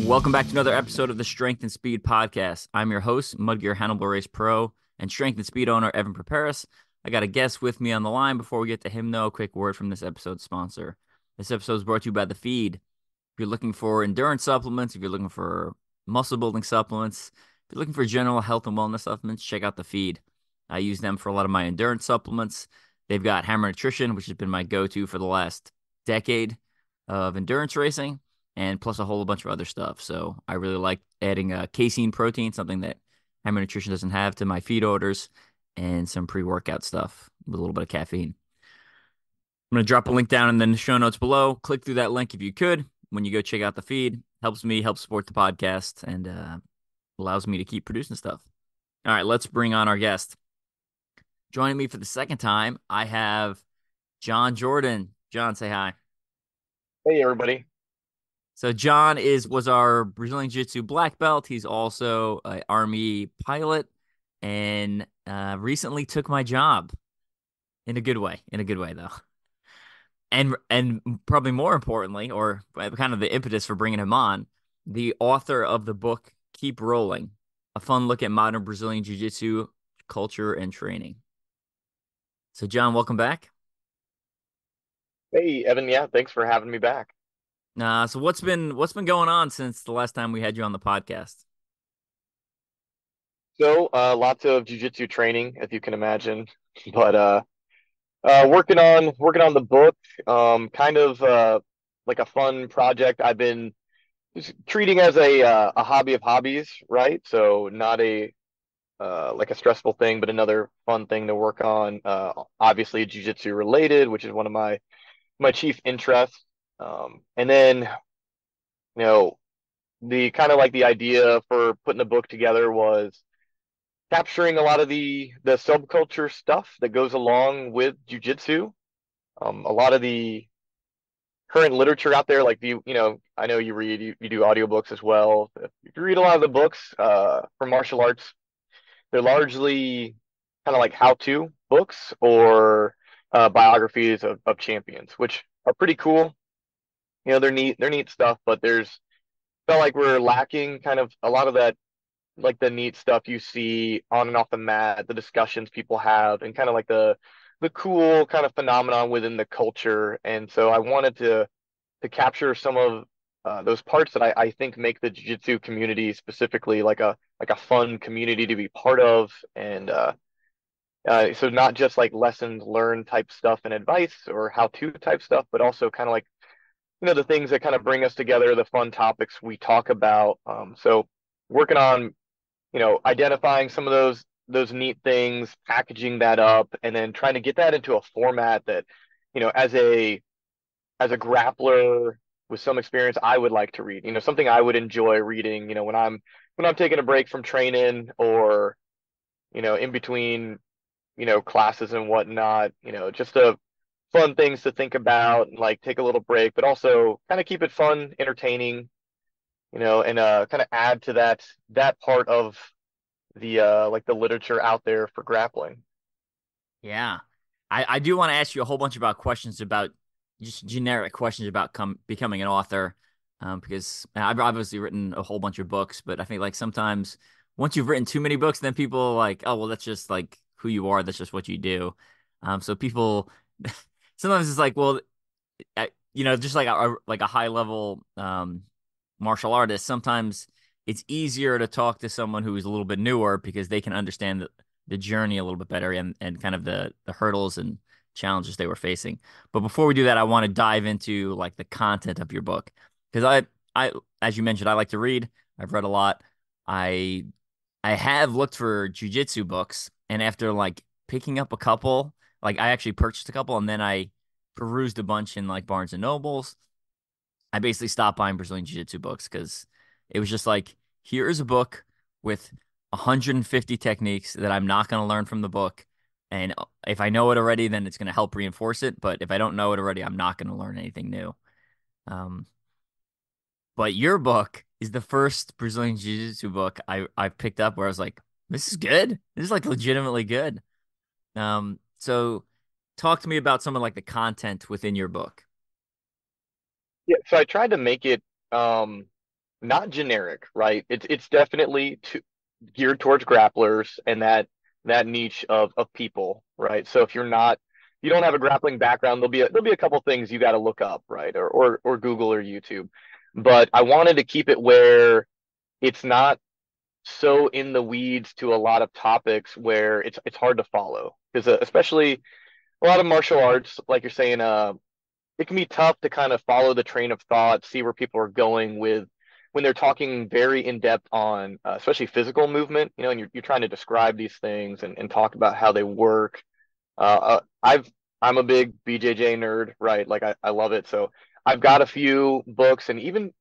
Welcome back to another episode of the Strength and Speed Podcast. I'm your host, Mudgear Hannibal Race Pro and Strength and Speed owner, Evan Preparis. I got a guest with me on the line. Before we get to him, though, a quick word from this episode's sponsor. This episode is brought to you by The Feed. If you're looking for endurance supplements, if you're looking for muscle building supplements, if you're looking for general health and wellness supplements, check out The Feed. I use them for a lot of my endurance supplements. They've got Hammer Nutrition, which has been my go-to for the last decade of endurance racing, and plus a whole bunch of other stuff. So I really like adding casein protein, something that Hammer Nutrition doesn't have, to my feed orders, and some pre-workout stuff with a little bit of caffeine. I'm going to drop a link down in the show notes below. Click through that link if you could when you go check out The Feed. Helps me, helps support the podcast, and allows me to keep producing stuff. All right, let's bring on our guest. Joining me for the second time, I have John Jordan. John, say hi. Hey, everybody. So John was our Brazilian Jiu-Jitsu black belt. He's also an Army pilot, and recently took my job in a good way. In a good way, though. And probably more importantly, or kind of the impetus for bringing him on, the author of the book Keep Rolling: A Fun Look at Modern Brazilian Jiu-Jitsu Culture and Training. So John, welcome back. Hey, Evan. Yeah, thanks for having me back. So what's been going on since the last time we had you on the podcast? So, lots of jujitsu training, as you can imagine, but working on the book, kind of like a fun project. I've been just treating as a hobby of hobbies, right? So not a like a stressful thing, but another fun thing to work on. Obviously, jujitsu related, which is one of my chief interests. And then you know the kind of like the idea for putting the book together was capturing a lot of the subculture stuff that goes along with jujitsu. A lot of the current literature out there, like I know you do audiobooks as well. If you read a lot of the books for martial arts, they're largely kind of like how-to books or biographies of champions, which are pretty cool. They're neat stuff, but there's felt like we're lacking kind of a lot of that, like the neat stuff you see on and off the mat, the discussions people have, and kind of like the cool kind of phenomenon within the culture. And so I wanted to capture some of those parts that I think make the jiu-jitsu community specifically like a fun community to be part of. And so not just like lessons learned type stuff and advice or how-to type stuff, but also kind of like the things that kind of bring us together, the fun topics we talk about. So working on identifying some of those neat things, packaging that up, and then trying to get that into a format that, as a grappler with some experience, I would like to read. Something I would enjoy reading. When I'm taking a break from training or in between classes and whatnot. Just a fun things to think about, and like take a little break, but also kind of keep it fun, entertaining. And kind of add to that part of the like the literature out there for grappling. Yeah. I do want to ask you a whole bunch about questions about just generic questions about becoming an author. Because I've obviously written a whole bunch of books, but I think like sometimes once you've written too many books, then people are like, oh, well, that's just like who you are. That's just what you do. So people sometimes it's like, well, just like a high level martial artist, sometimes it's easier to talk to someone who is a little bit newer because they can understand the journey a little bit better, and kind of the hurdles and challenges they were facing. But before we do that, I want to dive into like the content of your book, because I as you mentioned, I like to read. I've read a lot. I I have looked for jujitsu books, and after like picking up a couple, like I actually purchased a couple, and then I perused a bunch in like Barnes and Nobles. I basically stopped buying Brazilian Jiu-Jitsu books because it was just like, here is a book with 150 techniques that I'm not going to learn from the book. And if I know it already, then it's going to help reinforce it. But if I don't know it already, I'm not going to learn anything new. Um, but your book is the first Brazilian Jiu-Jitsu book I picked up where I was like, this is good. This is like legitimately good. So talk to me about some of like the content within your book. Yeah, so I tried to make it not generic, right? It's definitely geared towards grapplers and that niche of people, right? So if you don't have a grappling background, there'll be a couple things you got to look up, right? Or Google or YouTube. But I wanted to keep it where it's not so in the weeds to a lot of topics where it's hard to follow because especially a lot of martial arts, like you're saying, it can be tough to kind of follow the train of thought, see where people are going with when they're talking very in depth on, especially physical movement, and you're trying to describe these things and talk about how they work. I'm a big BJJ nerd, right? Like I love it. So I've got a few books, and even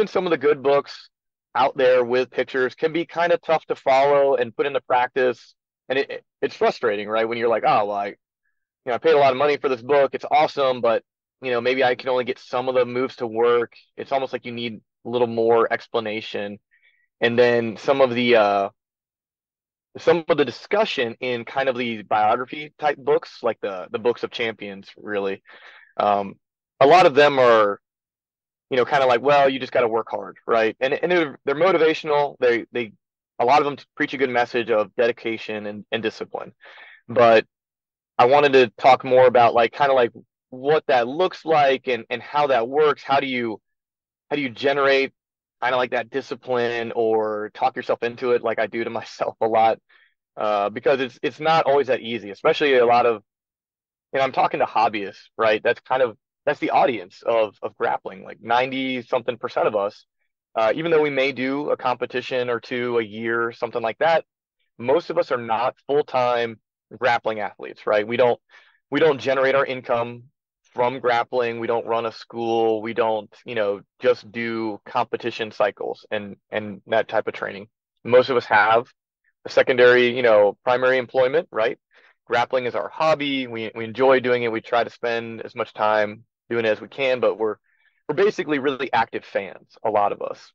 some of the good books out there with pictures can be kind of tough to follow and put into practice. And it's frustrating, right? When you're like, oh, well, I paid a lot of money for this book. It's awesome, but maybe I can only get some of the moves to work. It's almost like you need a little more explanation. And then some of the discussion in kind of the biography type books, like the books of champions, really. Um, a lot of them are, kind of like, well, you just got to work hard, right? And they're motivational. They a lot of them preach a good message of dedication and discipline. But I wanted to talk more about like kind of like what that looks like and how that works. How do you generate kind of like that discipline or talk yourself into it like I do to myself a lot because it's not always that easy, especially a lot of I'm talking to hobbyists, right? That's the audience of grappling. Like 90 something percent of us, even though we may do a competition or two a year, something like that, most of us are not full-time grappling athletes, right? We don't generate our income from grappling. We don't run a school. We don't, just do competition cycles and that type of training. Most of us have a secondary, primary employment, right? Grappling is our hobby. We enjoy doing it. We try to spend as much time doing it as we can, but we're basically really active fans, a lot of us.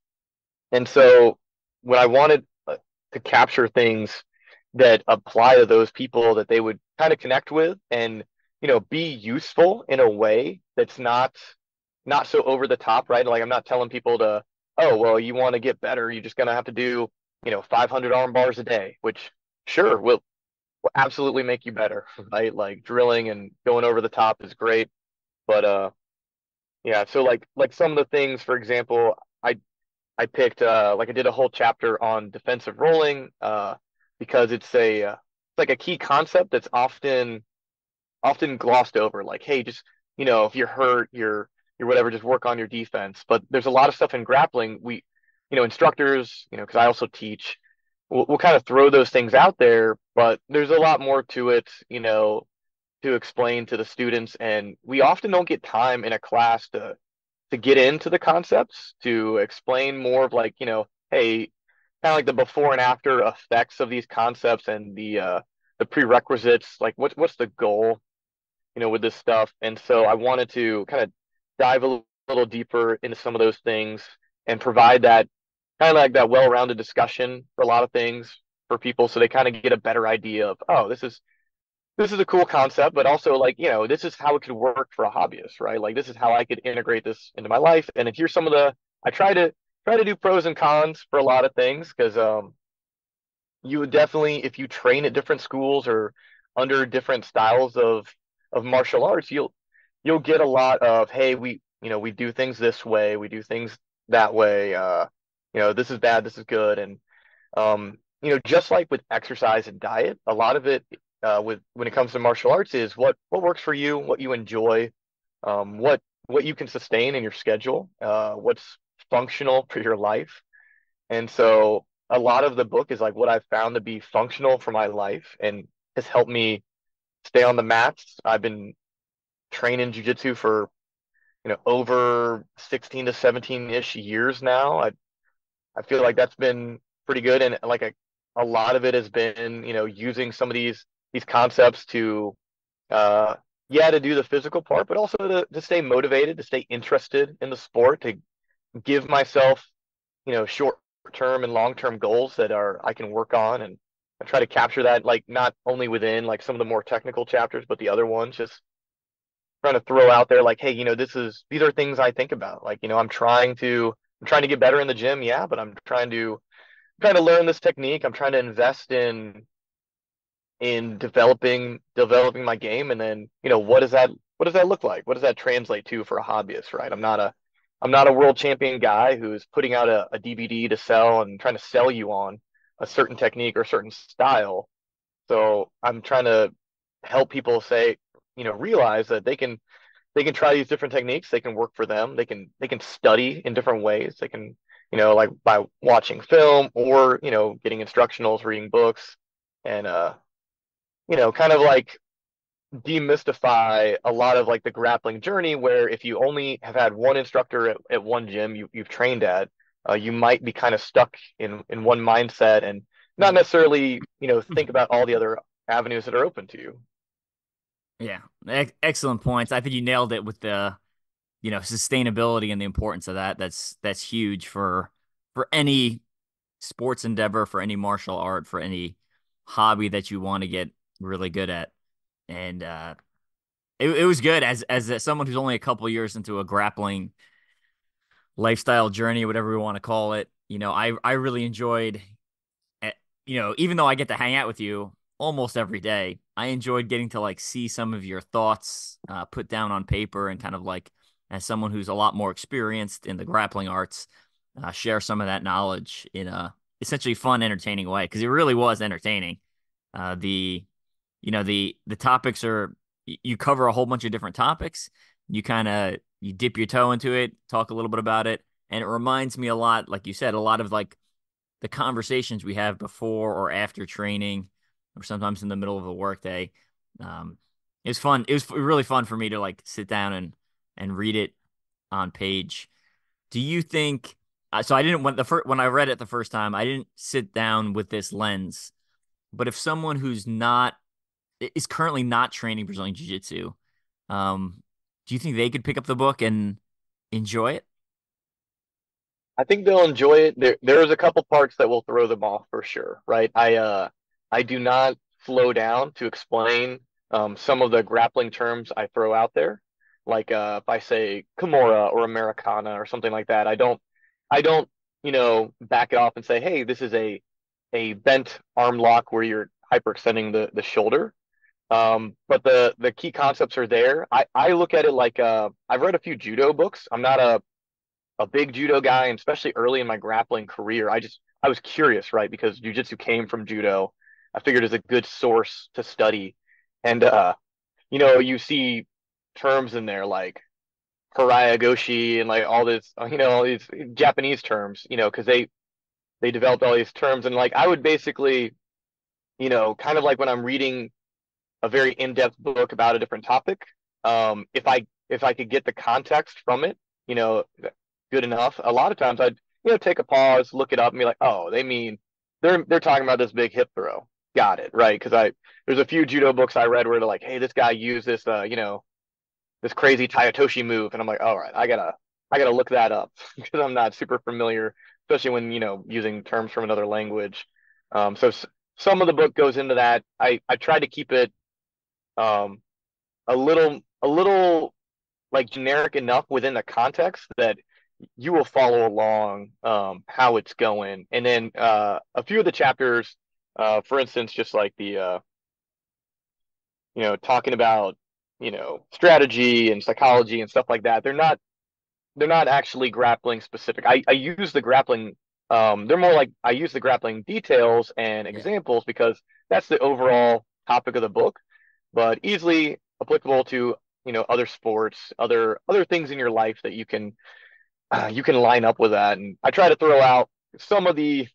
And so when I wanted to capture things that apply to those people that they would kind of connect with and be useful in a way that's not so over the top, right? Like I'm not telling people to, oh, well, you want to get better, you're just gonna have to do 500 arm bars a day, which sure will absolutely make you better, right? Like drilling and going over the top is great, but yeah. So like some of the things, for example, I picked like I did a whole chapter on defensive rolling because it's like a key concept that's often glossed over. Like, hey, just if you're hurt, you're whatever, just work on your defense. But there's a lot of stuff in grappling. Instructors, because I also teach, we'll kind of throw those things out there, but there's a lot more to it, to explain to the students, and we often don't get time in a class to get into the concepts, to explain more of like, hey, kind of like the before and after effects of these concepts and the prerequisites, like what's the goal, with this stuff. And so I wanted to kind of dive a little deeper into some of those things and provide that kind of like that well-rounded discussion for a lot of things for people so they kind of get a better idea of, oh, this is a cool concept, but also like, this is how it could work for a hobbyist, right? Like this is how I could integrate this into my life. And then here's some of I try to do pros and cons for a lot of things because you would definitely, if you train at different schools or under different styles of martial arts, you'll get a lot of, hey, we do things this way, we do things that way, this is bad, this is good. And just like with exercise and diet, a lot of it with when it comes to martial arts is what works for you, what you enjoy, what you can sustain in your schedule, what's functional for your life. And so a lot of the book is like what I've found to be functional for my life and has helped me stay on the mats. I've been training jujitsu for over 16 to 17-ish years now. I feel like that's been pretty good, and like a lot of it has been using some of these concepts to yeah, to do the physical part, but also to stay motivated, to stay interested in the sport, to give myself short term and long term goals that are I can work on, and I try to capture that, like not only within like some of the more technical chapters but the other ones, just trying to throw out there like, hey, these are things I think about, like I'm trying to I'm trying to get better in the gym, yeah, but I'm trying to learn this technique. I'm trying to invest in developing my game, and then what does that look like? What does that translate to for a hobbyist, right? I'm not a world champion guy who's putting out a DVD to sell and trying to sell you on a certain technique or a certain style. So I'm trying to help people realize that they can try these different techniques. They can work for them. They can study in different ways. They can, like by watching film or, getting instructionals, reading books, and kind of like demystify a lot of like the grappling journey where if you only have had one instructor at one gym you've trained at, you might be kind of stuck in one mindset and not necessarily, think about all the other avenues that are open to you. Yeah, excellent points. I think you nailed it with the, sustainability and the importance of that. That's huge for any sports endeavor, for any martial art, for any hobby that you want to get really good at. And it was good as someone who's only a couple years into a grappling lifestyle journey, whatever we want to call it. I really enjoyed, eh, even though I get to hang out with you almost every day, I enjoyed getting to like see some of your thoughts put down on paper and kind of like as someone who's a lot more experienced in the grappling arts, share some of that knowledge in a essentially fun, entertaining way because it really was entertaining. The the topics are you cover a whole bunch of different topics. You dip your toe into it, talk a little bit about it, and it reminds me a lot, like you said, a lot of like the conversations we have before or after training, or sometimes in the middle of a workday. Um, it was fun. It was really fun for me to like sit down and read it on page. Do you think? So I didn't when I read it the first time, I didn't sit down with this lens. But if someone who's not is currently not training Brazilian Jiu Jitsu, um, do you think they could pick up the book and enjoy it? I think they'll enjoy it. There's a couple parts that will throw them off for sure, right? I do not slow down to explain some of the grappling terms I throw out there. Like if I say Kimura or Americana or something like that, I don't back it off and say, hey, this is a bent arm lock where you're hyperextending the shoulder. But the key concepts are there. I look at it like I've read a few judo books. I'm not a big judo guy, and especially early in my grappling career, I was curious, right? Because jujitsu came from judo. I figured it was a good source to study. And you see terms in there like Haraya Goshi and like all these Japanese terms, because they developed all these terms. And like I would basically, kind of like when I'm reading a very in-depth book about a different topic, if I could get the context from it, you know, good enough. A lot of times I'd take a pause, look it up, and be like, oh, they mean they're talking about this big hip throw. Got it, right? Because I there's a few judo books I read where they're like, hey, this guy used this this crazy Tayatoshi move, and I'm like, all right, I gotta look that up because I'm not super familiar, especially when using terms from another language. So some of the book goes into that. I try to keep it um a little like generic enough within the context that you will follow along how it's going. And then a few of the chapters, for instance, just like the talking about strategy and psychology and stuff like that. They're not actually grappling specific. I use the grappling. They're more like I use the grappling details and Yeah. examples because that's the overall topic of the book, but easily applicable to other sports, other things in your life that you can line up with that. And I try to throw out some of the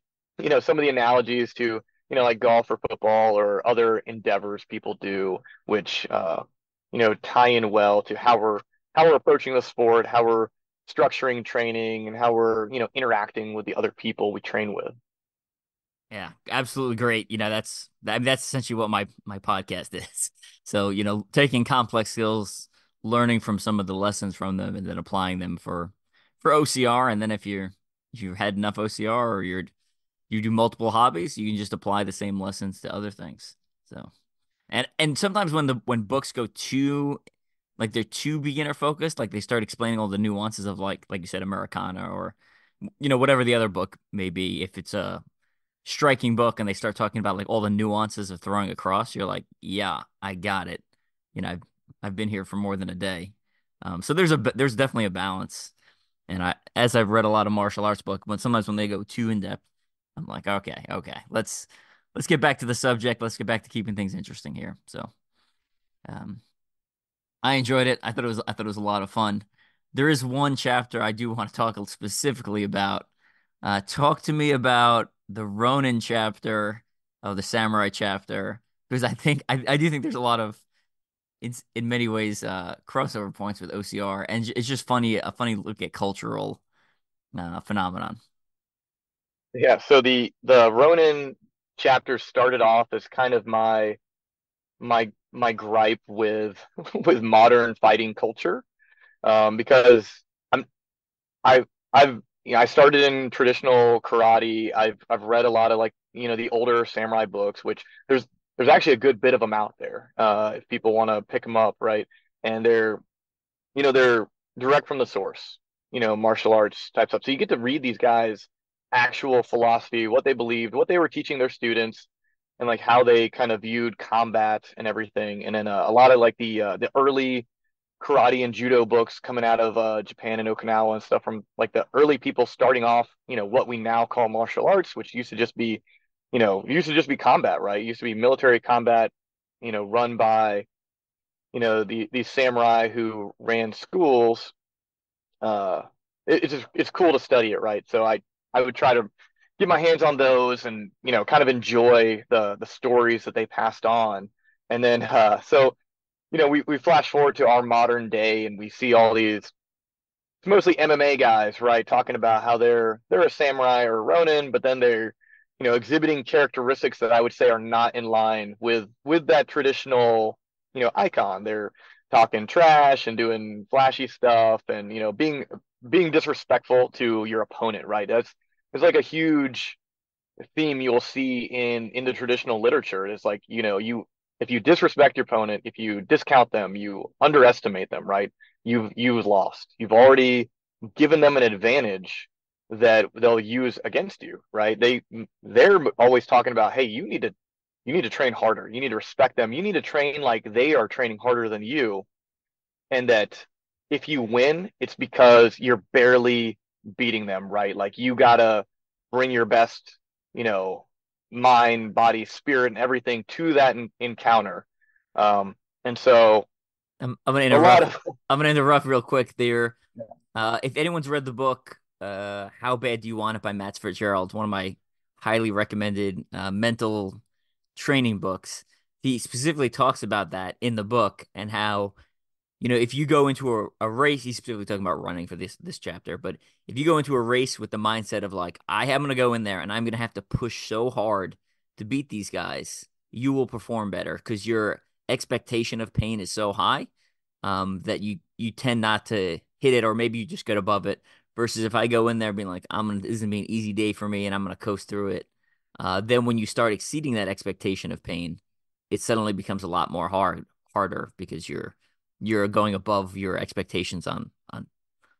some of the analogies to like golf or football or other endeavors people do, which tie in well to how we're approaching the sport, how we're structuring training, and how we're interacting with the other people we train with. Yeah, absolutely great. That's essentially what my podcast is. So, taking complex skills, learning from some of the lessons from them, and then applying them for OCR. And then if you've had enough OCR or you do multiple hobbies, you can just apply the same lessons to other things. So, and sometimes when books go too like they're too beginner focused, like they start explaining all the nuances of like you said, Americana or whatever the other book may be, if it's a striking book and they start talking about like all the nuances of throwing across, you're like, yeah, I got it. I've been here for more than a day. So there's definitely a balance. And as I've read a lot of martial arts book, but sometimes when they go too in depth, I'm like, okay, okay, let's get back to the subject. Let's get back to keeping things interesting here. So, um, I enjoyed it. I thought it was a lot of fun. There is one chapter I do want to talk specifically about. Talk to me about the Ronin chapter of the Samurai chapter because I do think there's a lot of it's in many ways crossover points with OCR, and it's just a funny look at cultural phenomenon. Yeah, so the Ronin chapter started off as kind of my gripe with with modern fighting culture, because I'm I I've I started in traditional karate. I've read a lot of like the older samurai books, which there's actually a good bit of them out there, if people want to pick them up, right? And they're direct from the source, martial arts type stuff. So you get to read these guys' actual philosophy, what they believed, what they were teaching their students, and like how they kind of viewed combat and everything. And then a lot of like the early karate and judo books coming out of Japan and Okinawa and stuff from like the early people starting off, what we now call martial arts, which used to just be combat, right? It used to be military combat, run by, these samurai who ran schools. uh it's cool to study it, right? So I would try to get my hands on those and kind of enjoy the stories that they passed on. And then so we flash forward to our modern day and we see all these, it's mostly MMA guys, right, talking about how they're a samurai or a ronin, but then they're exhibiting characteristics that I would say are not in line with that traditional icon. They're talking trash and doing flashy stuff and being disrespectful to your opponent, right? It's like a huge theme you'll see in the traditional literature. It's like, you if you disrespect your opponent, if you discount them, you underestimate them, right? You've lost. You've already given them an advantage that they'll use against you, right? They're always talking about, hey, you need to train harder. You need to respect them. You need to train like they are training harder than you. And that if you win, it's because you're barely beating them, right? Like you gotta bring your best, you know, mind, body, spirit, and everything to that encounter. And so I'm gonna a lot interrupt. of I'm gonna interrupt real quick there. If anyone's read the book, "How Bad Do You Want It" by Matt Fitzgerald, one of my highly recommended mental training books, he specifically talks about that in the book and how if you go into a race, he's specifically talking about running for this chapter, but if you go into a race with the mindset of like, I am gonna go in there and I'm gonna have to push so hard to beat these guys, you will perform better because your expectation of pain is so high, that you tend not to hit it, or maybe you just get above it. Versus if I go in there being like, this is gonna be an easy day for me and I'm gonna coast through it. Then when you start exceeding that expectation of pain, it suddenly becomes a lot more harder because you're going above your expectations on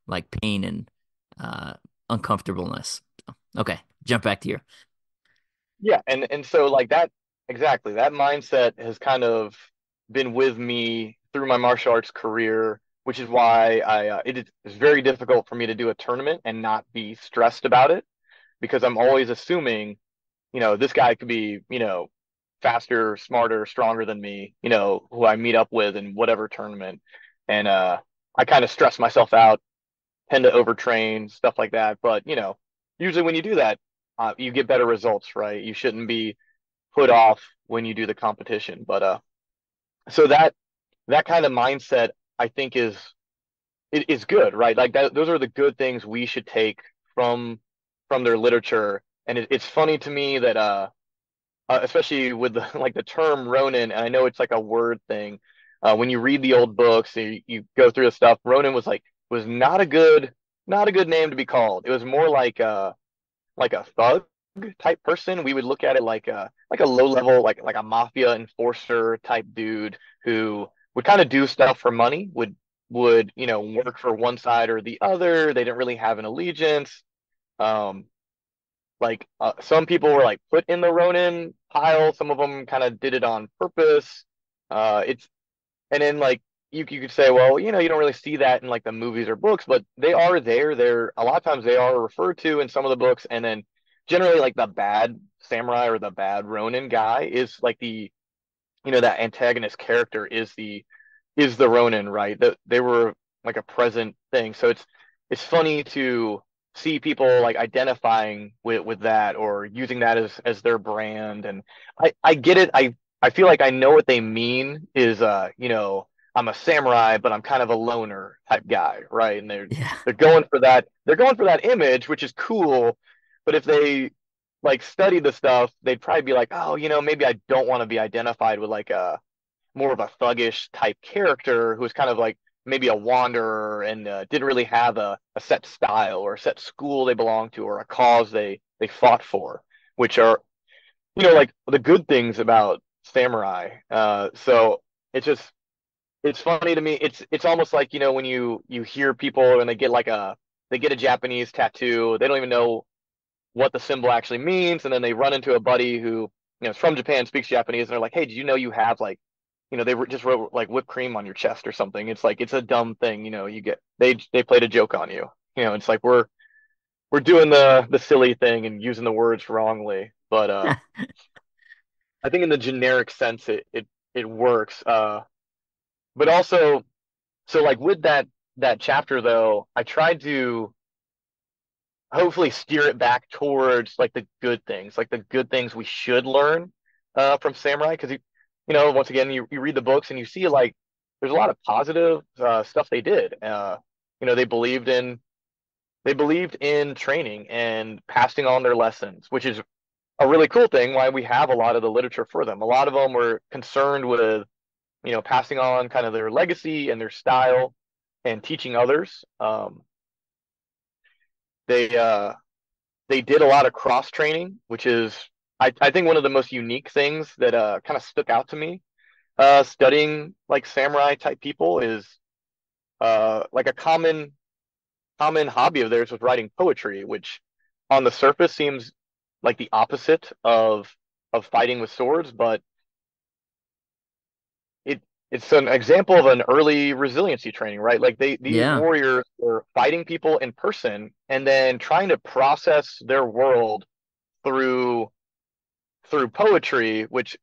like pain and uh uncomfortableness. So, okay, jump back to your. yeah, and so like that, exactly, that mindset has kind of been with me through my martial arts career, which is why it's very difficult for me to do a tournament and not be stressed about it, because I'm always assuming, this guy could be, faster, smarter, stronger than me, who I meet up with in whatever tournament. And I kind of stress myself out, tend to overtrain, stuff like that. But, usually when you do that, you get better results, right? You shouldn't be put off when you do the competition. But so that kind of mindset, I think, is good, right? Like that, those are the good things we should take from from their literature. And it's funny to me that especially with the, like the term Ronin, and I know it's like a word thing. When you read the old books, you go through the stuff. Ronin was not a good name to be called. It was more like a thug type person. We would look at it like a low level, like a mafia enforcer type dude who would kind of do stuff for money. Would work for one side or the other. They didn't really have an allegiance. Um, some people were like put in the Ronin pile. Some of them kind of did it on purpose. It's and then like you could say, well, you don't really see that in like the movies or books, but they are there. They're a lot of times they are referred to in some of the books, and then generally like the bad samurai or the bad Ronin guy is like that antagonist character is the Ronin, right? That they were like a present thing. So it's funny to see people like identifying with that or using that as their brand. And I get it. I feel like I know what they mean is I'm a samurai, but I'm kind of a loner type guy, right? And they're Yeah. they're going for that they're going for that image, which is cool. But if they like study the stuff, they'd probably be like, oh, maybe I don't want to be identified with like a more of a thuggish type character who's kind of like maybe a wanderer and didn't really have a set style or a set school they belonged to or a cause they fought for, which are like the good things about samurai. So it's just it's funny to me. It's almost like when you hear people and they get a Japanese tattoo, they don't even know what the symbol actually means, and then they run into a buddy who is from Japan, speaks Japanese, and they're like, "Hey, did you know you have like just wrote like whipped cream on your chest or something?" It's like it's a dumb thing, you get they played a joke on you. It's like we're doing the silly thing and using the words wrongly. But I think in the generic sense it works. But also so like with that chapter though, I tried to hopefully steer it back towards like the good things we should learn from samurai because once again you read the books and you see like there's a lot of positive stuff they did. They believed in training and passing on their lessons, which is a really cool thing. Why we have a lot of the literature for them. A lot of them were concerned with passing on kind of their legacy and their style and teaching others. They they did a lot of cross training, which is I think one of the most unique things that kind of stuck out to me studying like samurai type people is like a common hobby of theirs was writing poetry, which on the surface seems like the opposite of fighting with swords, but it's an example of an early resiliency training, right? Like these Yeah. warriors were fighting people in person and then trying to process their world through poetry, which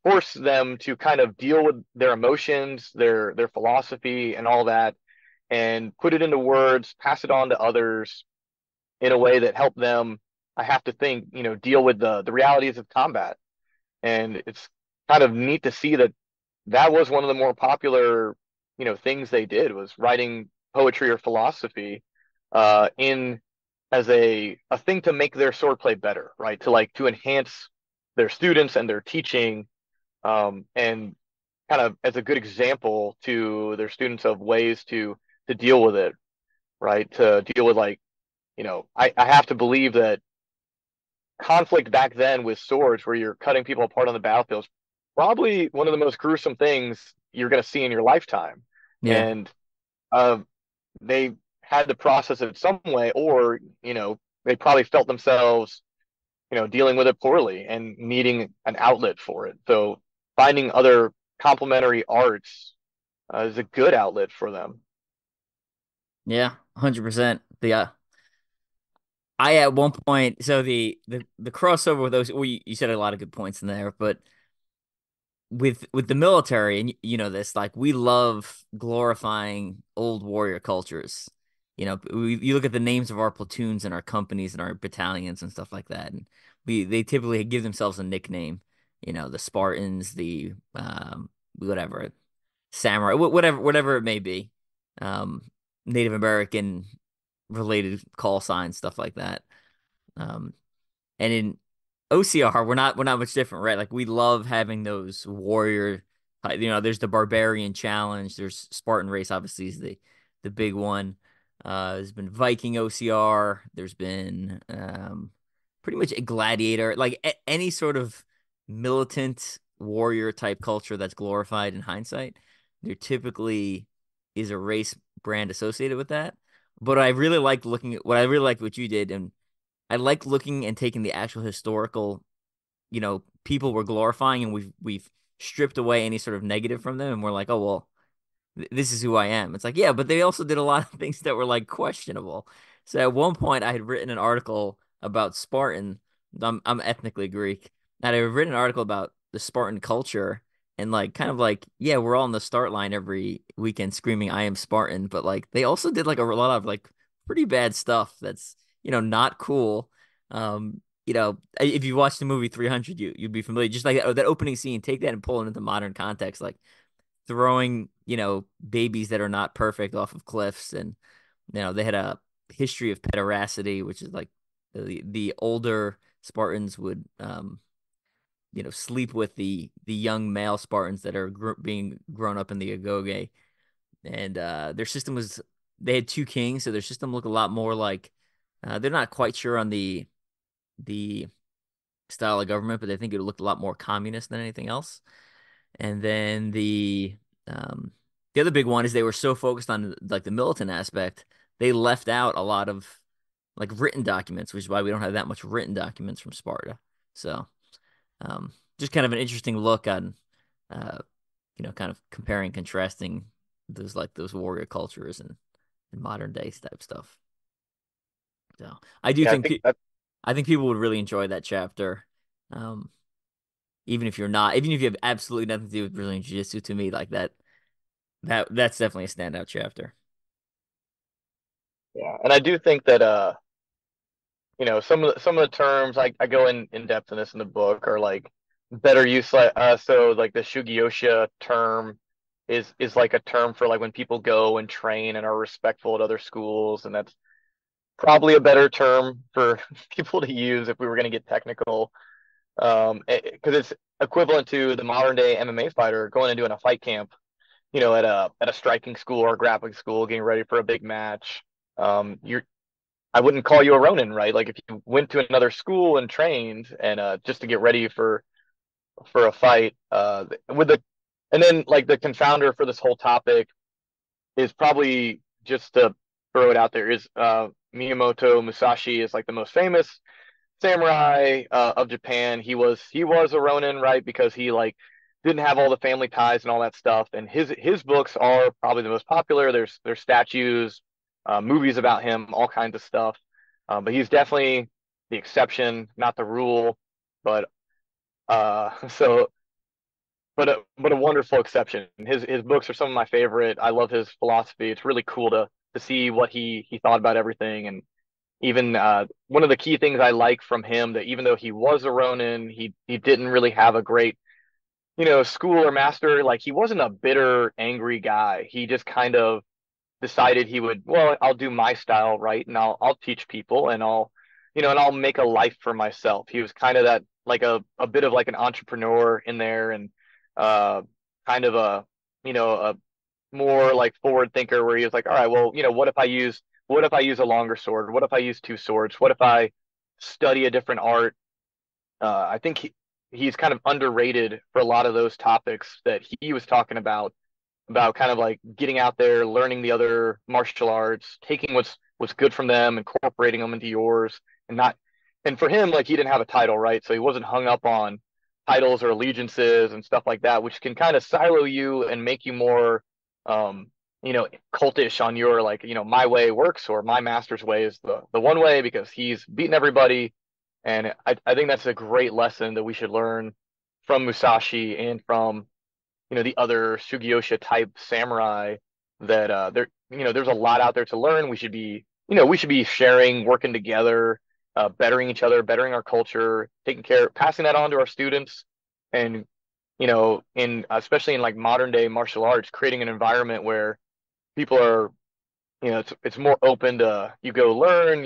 forced them to kind of deal with their emotions, their philosophy, and all that, and put it into words, pass it on to others in a way that helped them. I have to think, deal with the realities of combat, and it's kind of neat to see that was one of the more popular, things they did was writing poetry or philosophy, in as a thing to make their swordplay better, right? To enhance their students and their teaching, and kind of as a good example to their students of ways to deal with it, right? To deal with like, I have to believe that conflict back then with swords, where you're cutting people apart on the battlefield, is probably one of the most gruesome things you're going to see in your lifetime. Yeah. And uh, they had to process it some way, or they probably felt themselves dealing with it poorly and needing an outlet for it. So finding other complementary arts is a good outlet for them. Yeah. 100%. I at one point, so the crossover with those, well, you said a lot of good points in there, but with the military, and you know this, like we love glorifying old warrior cultures. You look at the names of our platoons and our companies and our battalions and stuff like that, and they typically give themselves a nickname. The Spartans, the whatever samurai, whatever it may be, um, Native American related call signs, stuff like that. Um, and in OCR, we're not much different, right? Like we love having those warrior, there's the barbarian challenge, there's Spartan race, obviously is the big one. There's been Viking OCR, there's been pretty much a gladiator, like any sort of militant warrior type culture that's glorified in hindsight. There typically is a race brand associated with that. But I really liked what you did, and I like looking and taking the actual historical, people we're glorifying, and we've stripped away any sort of negative from them, and we're like, oh well, this is who I am. It's like, yeah, but they also did a lot of things that were like questionable. So at one point, I had written an article about Spartan. I'm ethnically Greek, and I had written an article about the Spartan culture and like kind of like, yeah, we're all on the start line every weekend screaming, "I am Spartan," but like they also did like a lot of like pretty bad stuff that's not cool. If you watch the movie 300, you'd be familiar. Just like that opening scene, take that and pull it into modern context, like throwing, babies that are not perfect off of cliffs. And, they had a history of pederasty, which is like the older Spartans would, sleep with the young male Spartans that are being grown up in the agoge. And their system was, they had two kings, so their system looked a lot more like, they're not quite sure on the style of government, but they think it looked a lot more communist than anything else. And then um the other big one is they were so focused on like the militant aspect, they left out a lot of like written documents, which is why we don't have that much written documents from Sparta. So, just kind of an interesting look on uh kind of comparing, contrasting those warrior cultures and modern day type stuff. So, I do Yeah, I think think that I think people would really enjoy that chapter. Um, even if you have absolutely nothing to do with Brazilian Jiu-Jitsu, to me, like that's definitely a standout chapter. yeah, and I do think that some of the terms I go in depth in this in the book are like better use like so like the Shugyosha term is like a term for like when people go and train and are respectful at other schools, and that's probably a better term for people to use if we were going to get technical, because it's equivalent to the modern day MMA fighter going and doing a fight camp, at a striking school or a grappling school, getting ready for a big match. You're I wouldn't call you a Ronin, right? Like if you went to another school and trained and just to get ready for a fight, and then like the confounder for this whole topic is probably, just to throw it out there, is Miyamoto Musashi is like the most famous samurai of Japan. He was a Ronin, right? Because he like didn't have all the family ties and all that stuff. And his books are probably the most popular. There's statues, movies about him, all kinds of stuff. But he's definitely the exception, not the rule. But so but a wonderful exception. His books are some of my favorite. I love his philosophy. It's really cool to see what he thought about everything. And even one of the key things I like from him, that even though he was a Ronin, he didn't really have a great, school or master. Like he wasn't a bitter, angry guy. He just kind of decided he would, well, I'll do my style right, and I'll teach people, and I'll make a life for myself. He was kind of that, like a bit of like an entrepreneur in there, and uh kind of a more like forward thinker, where he was like, all right, well, what if I use a longer sword? What if I use two swords? What if I study a different art? I think he's kind of underrated for a lot of those topics that he was talking about kind of like getting out there, learning the other martial arts, taking what's good from them, incorporating them into yours, and not. And for him, like he didn't have a title, right? So he wasn't hung up on titles or allegiances and stuff like that, which can kind of silo you and make you more, um, cultish on your, like, my way works, or my master's way is the one way because he's beaten everybody. And I think that's a great lesson that we should learn from Musashi and from the other Sugiyosha type samurai, that there's a lot out there to learn. We should be sharing, working together, bettering each other, bettering our culture, taking care, passing that on to our students, and in especially in like modern day martial arts, creating an environment where people are, it's more open to, you go learn,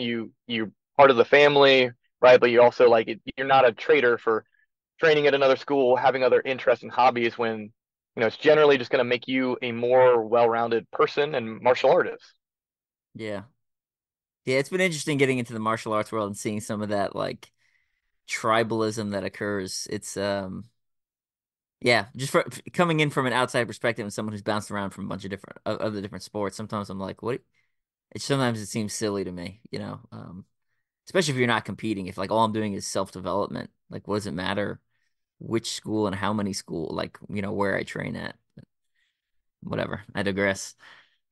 you're part of the family, right? But you're also like you're not a traitor for training at another school, having other interests and hobbies, when it's generally just going to make you a more well-rounded person and martial artist. Yeah. Yeah, it's been interesting getting into the martial arts world and seeing some of that like tribalism that occurs. It's yeah, just coming in from an outside perspective and someone who's bounced around from a bunch of different of the different sports. Sometimes I'm like, what? Sometimes it seems silly to me. especially if you're not competing. If like all I'm doing is self-development, like what does it matter which school and how many school, like, where I train at? Whatever. I digress.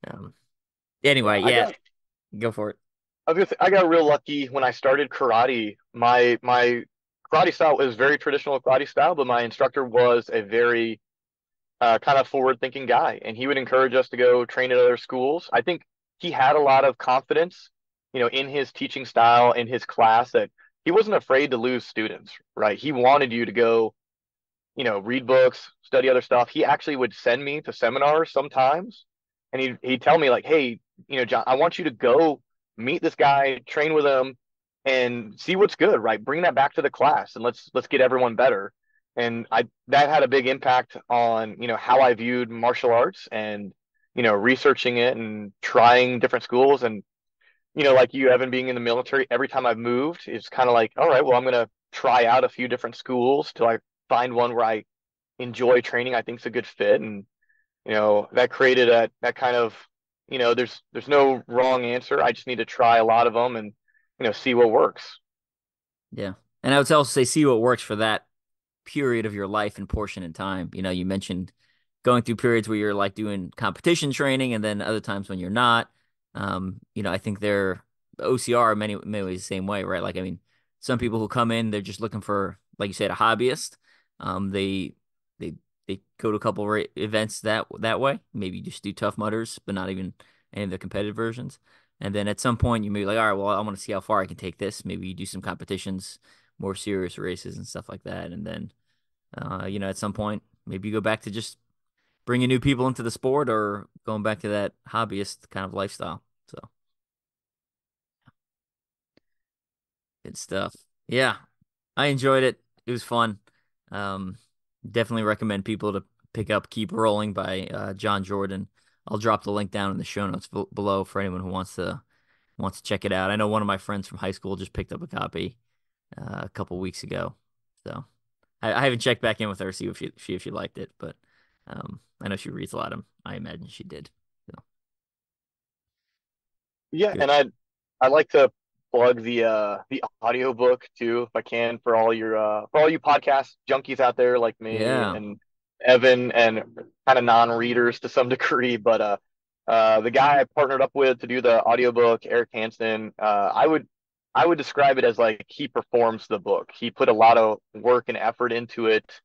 Um, Yeah, anyway, yeah, go for it. I got real lucky when I started karate. My karate style was very traditional karate style, but my instructor was a very kind of forward-thinking guy, and he would encourage us to go train at other schools. I think he had a lot of confidence, in his teaching style in his class that he wasn't afraid to lose students, right? He wanted you to go, read books, study other stuff. He actually would send me to seminars sometimes, and he'd tell me like, "Hey, John, I want you to go meet this guy, train with him, and see what's good, right? Bring that back to the class, and let's get everyone better." And I that had a big impact on, how I viewed martial arts and, researching it and trying different schools. And, like you, Evan, being in the military, every time I've moved, it's kind of like, all right, well, I'm gonna try out a few different schools till I find one where I enjoy training, I think is a good fit. And, that created that kind of, there's no wrong answer. I just need to try a lot of them and, see what works. Yeah. And I would also say see what works for that period of your life and portion in time. You mentioned going through periods where you're like doing competition training and then other times when you're not. I think they're OCR many ways the same way, right? Like, I mean, some people who come in, they're just looking for, like you said, a hobbyist. They they they go to a couple events that way. Maybe just do Tough Mudders, but not even any of the competitive versions. And then at some point, you may be like, all right, well, I want to see how far I can take this. Maybe you do some competitions, more serious races and stuff like that. And then at some point, maybe you go back to just bringing new people into the sport or going back to that hobbyist kind of lifestyle. So good stuff. Yeah, I enjoyed it. It was fun. Um, Definitely recommend people to pick up Keep Rolling by John Jordan. I'll drop the link down in the show notes below for anyone who wants to check it out. I know one of my friends from high school just picked up a copy a couple weeks ago. So I haven't checked back in with her to see if she liked it, but I know she reads a lot of them. I imagine she did. So Yeah, good. and I'd like to plug the audiobook too, if I can, for all you podcast junkies out there like me Yeah. and Evan and kind of non-readers to some degree. But the guy I partnered up with to do the audiobook, Eric Hansen, I would describe it as like he performs the book. He put a lot of work and effort into it,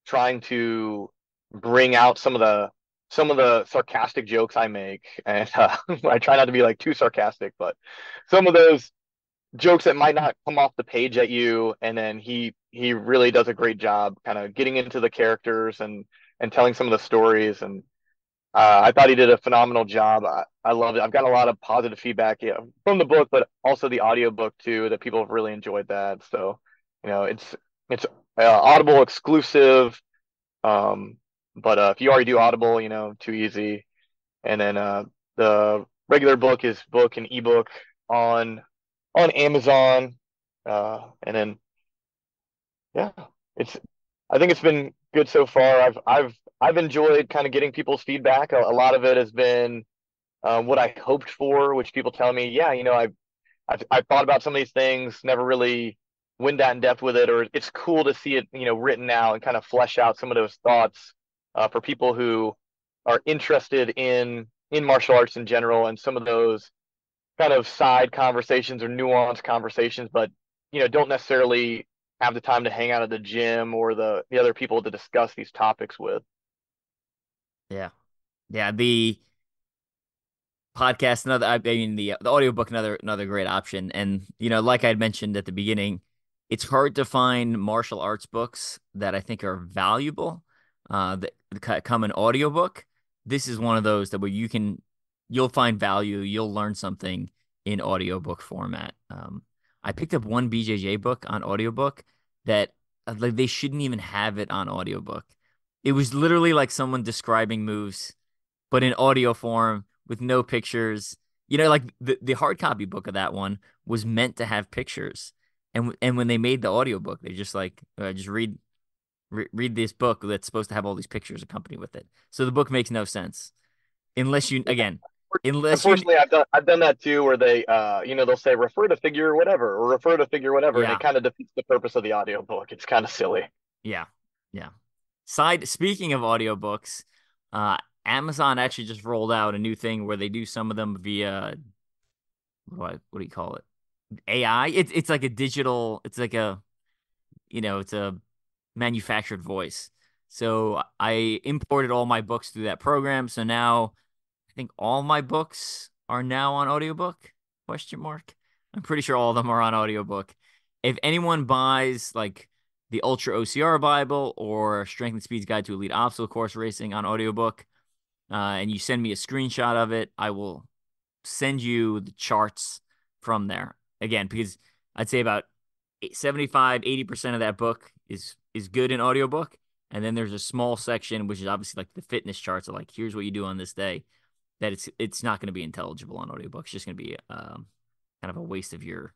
trying to bring out some of the sarcastic jokes I make, and I try not to be like too sarcastic, but some of those jokes that might not come off the page at you, and then he really does a great job kind of getting into the characters and telling some of the stories. And I thought he did a phenomenal job. I love it. I've got a lot of positive feedback, yeah, from the book, but also the audiobook too, that people have really enjoyed that. So, it's Audible exclusive. Um, but if you already do Audible, too easy. And then the regular book is book and ebook on on Amazon. And then yeah, it's I think it's been good so far. I've enjoyed kind of getting people's feedback. A lot of it has been what I hoped for, which people tell me, yeah, I've thought about some of these things, never really went that in depth with it, or it's cool to see it, written out and kind of flesh out some of those thoughts for people who are interested in martial arts in general and some of those kind of side conversations or nuanced conversations, but don't necessarily have the time to hang out at the gym or the other people to discuss these topics with. Yeah. Yeah. The podcast, I mean, the audiobook, another great option. And, like I had mentioned at the beginning, it's hard to find martial arts books that I think are valuable, that come in audiobook. This is one of those that where you'll find value, you'll learn something in audiobook format. I picked up one BJJ book on audiobook that like they shouldn't even have it on audiobook. It was literally like someone describing moves but in audio form with no pictures. Like the hard copy book of that one was meant to have pictures. And when they made the audiobook, they just like just read this book that's supposed to have all these pictures accompanied with it. So the book makes no sense unless you Yeah, again, unless you, Unfortunately, I've done that too, where they they'll say refer to figure whatever or refer to figure whatever, and it yeah, kind of defeats the purpose of the audiobook. It's kind of silly. yeah, yeah. Speaking of audiobooks, uh, Amazon actually just rolled out a new thing where they do some of them via what do you call it? AI. It's like a digital. It's like a it's a manufactured voice. So I imported all my books through that program. So now I think all my books are now on audiobook? Question mark. I'm pretty sure all of them are on audiobook. If anyone buys like the Ultra-OCR Bible or Strength and Speed's Guide to Elite Obstacle Course Racing on audiobook, and you send me a screenshot of it, I will send you the charts from there. Again, because I'd say about 75, 80% of that book is good in audiobook. And then there's a small section, which is obviously like the fitness charts of like, here's what you do on this day, that it's not going to be intelligible on audiobook. It's just going to be kind of a waste of your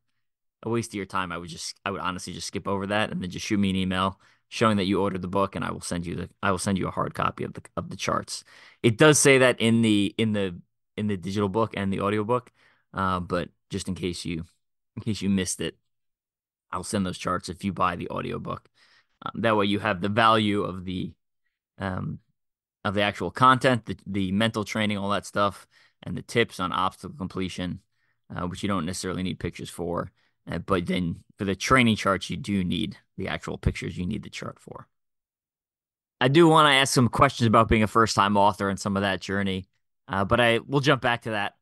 time. I would honestly just skip over that and then just shoot me an email showing that you ordered the book, and I will send you a hard copy of the charts. It does say that in the digital book and the audiobook, but just in case you missed it, I'll send those charts if you buy the audiobook. That way you have the value um, of the actual content, the mental training, all that stuff, and the tips on obstacle completion, which you don't necessarily need pictures for. But then for the training charts, you do need the actual pictures you need the chart for. I do want to ask some questions about being a first-time author and some of that journey, but I will jump back to that.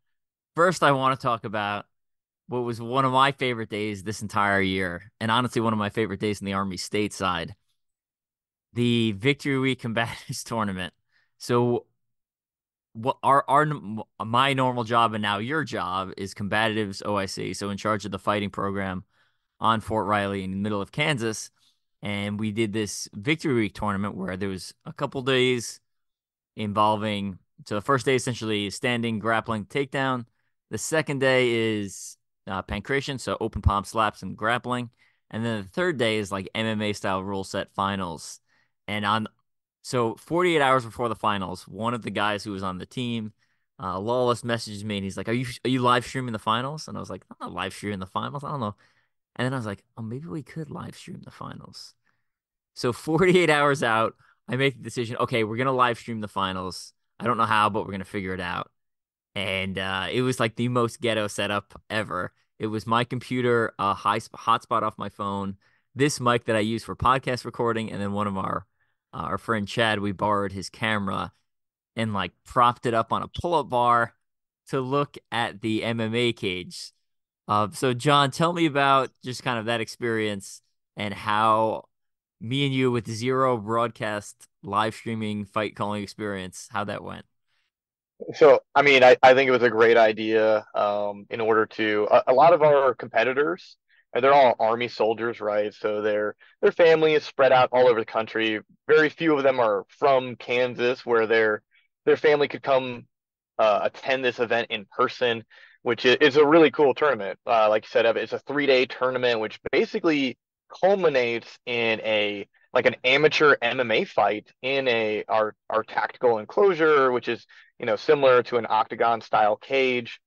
First, I want to talk about what was one of my favorite days this entire year, and honestly, one of my favorite days in the Army stateside, the Victory Week Combatives Tournament. So, what our my normal job and now your job is Combatives OIC, so in charge of the fighting program on Fort Riley in the middle of Kansas, and we did this Victory Week tournament where there was a couple days involving. So the first day essentially is standing, grappling, takedown. The second day is pancration, so open palm slaps and grappling. And then the third day is like MMA style rule set finals. And on so 48 hours before the finals, one of the guys who was on the team, Lawless, messaged me and he's like, are you live streaming the finals?" And I was like, "I'm not live streaming the finals. I don't know." And then I was like, "Oh, maybe we could live stream the finals." So 48 hours out, I make the decision. Okay, we're gonna live stream the finals. I don't know how, but we're gonna figure it out. And it was like the most ghetto setup ever. It was my computer, a hotspot off my phone, this mic that I use for podcast recording, and then one of our friend Chad, we borrowed his camera and like propped it up on a pull-up bar to look at the MMA cage. So John, tell me about just kind of that experience and how me and you with zero broadcast live streaming fight calling experience, how that went. So, I mean, I think it was a great idea. In order to a lot of our competitors, and they're all Army soldiers, right? So their family is spread out all over the country. Very few of them are from Kansas, where their family could come attend this event in person, which is a really cool tournament. Like you said, Evan, it's a 3-day tournament, which basically culminates in a like an amateur MMA fight in our tactical enclosure, which is similar to an octagon style cage.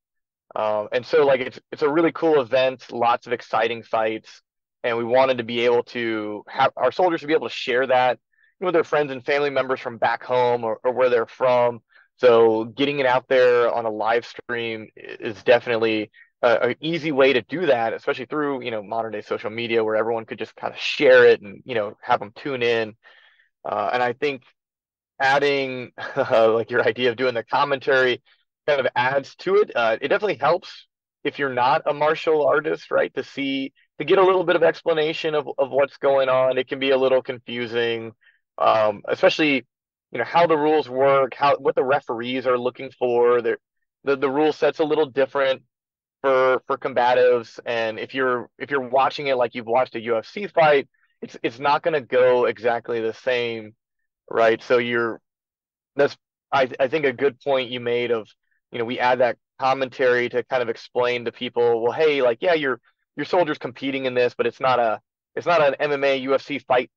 And so like it's a really cool event, lots of exciting fights, and we wanted to be able to have our soldiers to be able to share that with their friends and family members from back home or where they're from. So getting it out there on a live stream is definitely an easy way to do that, especially through modern day social media where everyone could just kind of share it and have them tune in. And I think adding like your idea of doing the commentary kind of adds to it. It definitely helps if you're not a martial artist, right? To get a little bit of explanation of what's going on. It can be a little confusing, especially how the rules work, how what the referees are looking for. The rule set's a little different for combatives, and if you're watching it like you've watched a UFC fight, it's not going to go exactly the same, right? So that's I think a good point you made of we add that commentary to kind of explain to people, well, hey, like, yeah, your soldiers competing in this, but it's not an MMA UFC fight,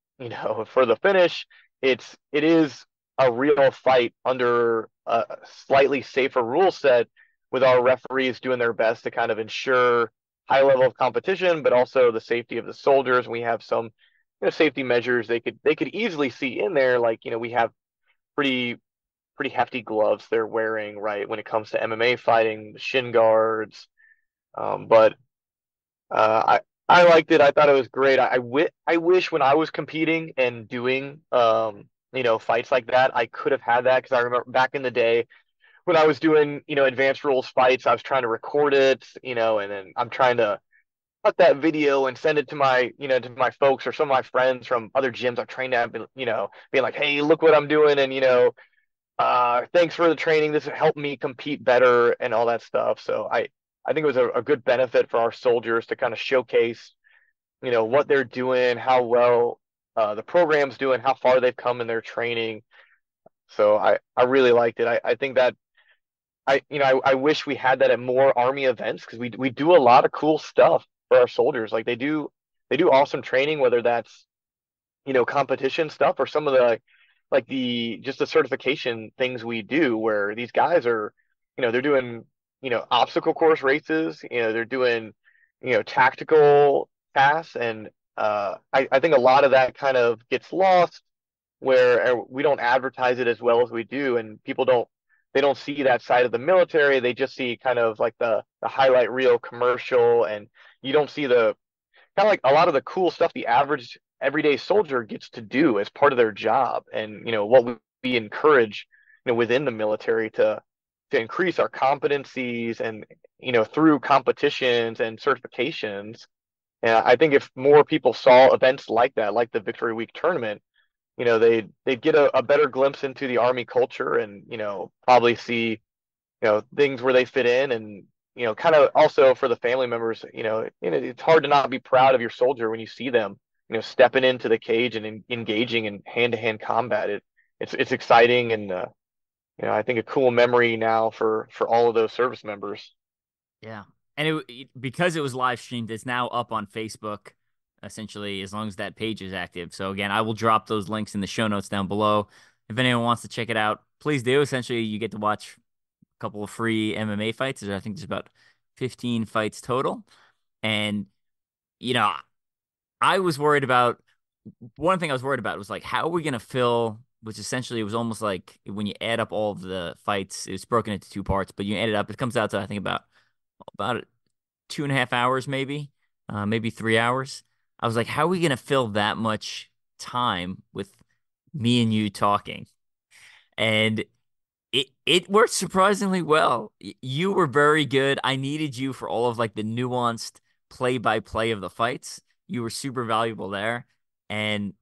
for the finish. It is a real fight under a slightly safer rule set, with our referees doing their best to kind of ensure high level of competition, but also the safety of the soldiers. We have some, safety measures they could easily see in there. Like, we have pretty pretty hefty gloves they're wearing, right, when it comes to MMA fighting, shin guards. But I liked it. I thought it was great. I wish when I was competing and doing fights like that, I could have had that, because I remember back in the day when I was doing advanced rules fights, I was trying to record it, and then I'm trying to cut that video and send it to my folks or some of my friends from other gyms I've trained at, being like, hey, look what I'm doing, and thanks for the training. This helped me compete better and all that stuff. So I think it was a good benefit for our soldiers to kind of showcase, what they're doing, how well the program's doing, how far they've come in their training. So I really liked it. I think that I wish we had that at more Army events, because we do a lot of cool stuff for our soldiers. Like they do awesome training, whether that's competition stuff or some of the like the just the certification things we do, where these guys are, they're doing, obstacle course races, they're doing, tactical tasks. And I think a lot of that kind of gets lost, where we don't advertise it as well as we do, and people they don't see that side of the military. They just see kind of like the highlight reel commercial, and you don't see the kind of like a lot of the cool stuff the average everyday soldier gets to do as part of their job. And what we encourage within the military to increase our competencies, and through competitions and certifications. And I think if more people saw events like that, like the Victory Week tournament, they'd get a better glimpse into the Army culture, and probably see things where they fit in. And kind of also for the family members, it's hard to not be proud of your soldier when you see them stepping into the cage and engaging in hand-to-hand combat. It's exciting, and I think a cool memory now for all of those service members. Yeah. And because it was live streamed, it's now up on Facebook, essentially, as long as that page is active. So again, I will drop those links in the show notes down below. If anyone wants to check it out, please do. Essentially, you get to watch a couple of free MMA fights. I think there's about 15 fights total. And, you know, I was worried about one thing I was worried about was like, how are we going to fill, which essentially it was almost like when you add up all of the fights, it's broken into two parts, but you add it up, it comes out to, I think, about 2.5 hours, maybe 3 hours. I was like, how are we gonna fill that much time with me and you talking? And it worked surprisingly well. You were very good. I needed you for all of like the nuanced play by play of the fights. You were super valuable there. And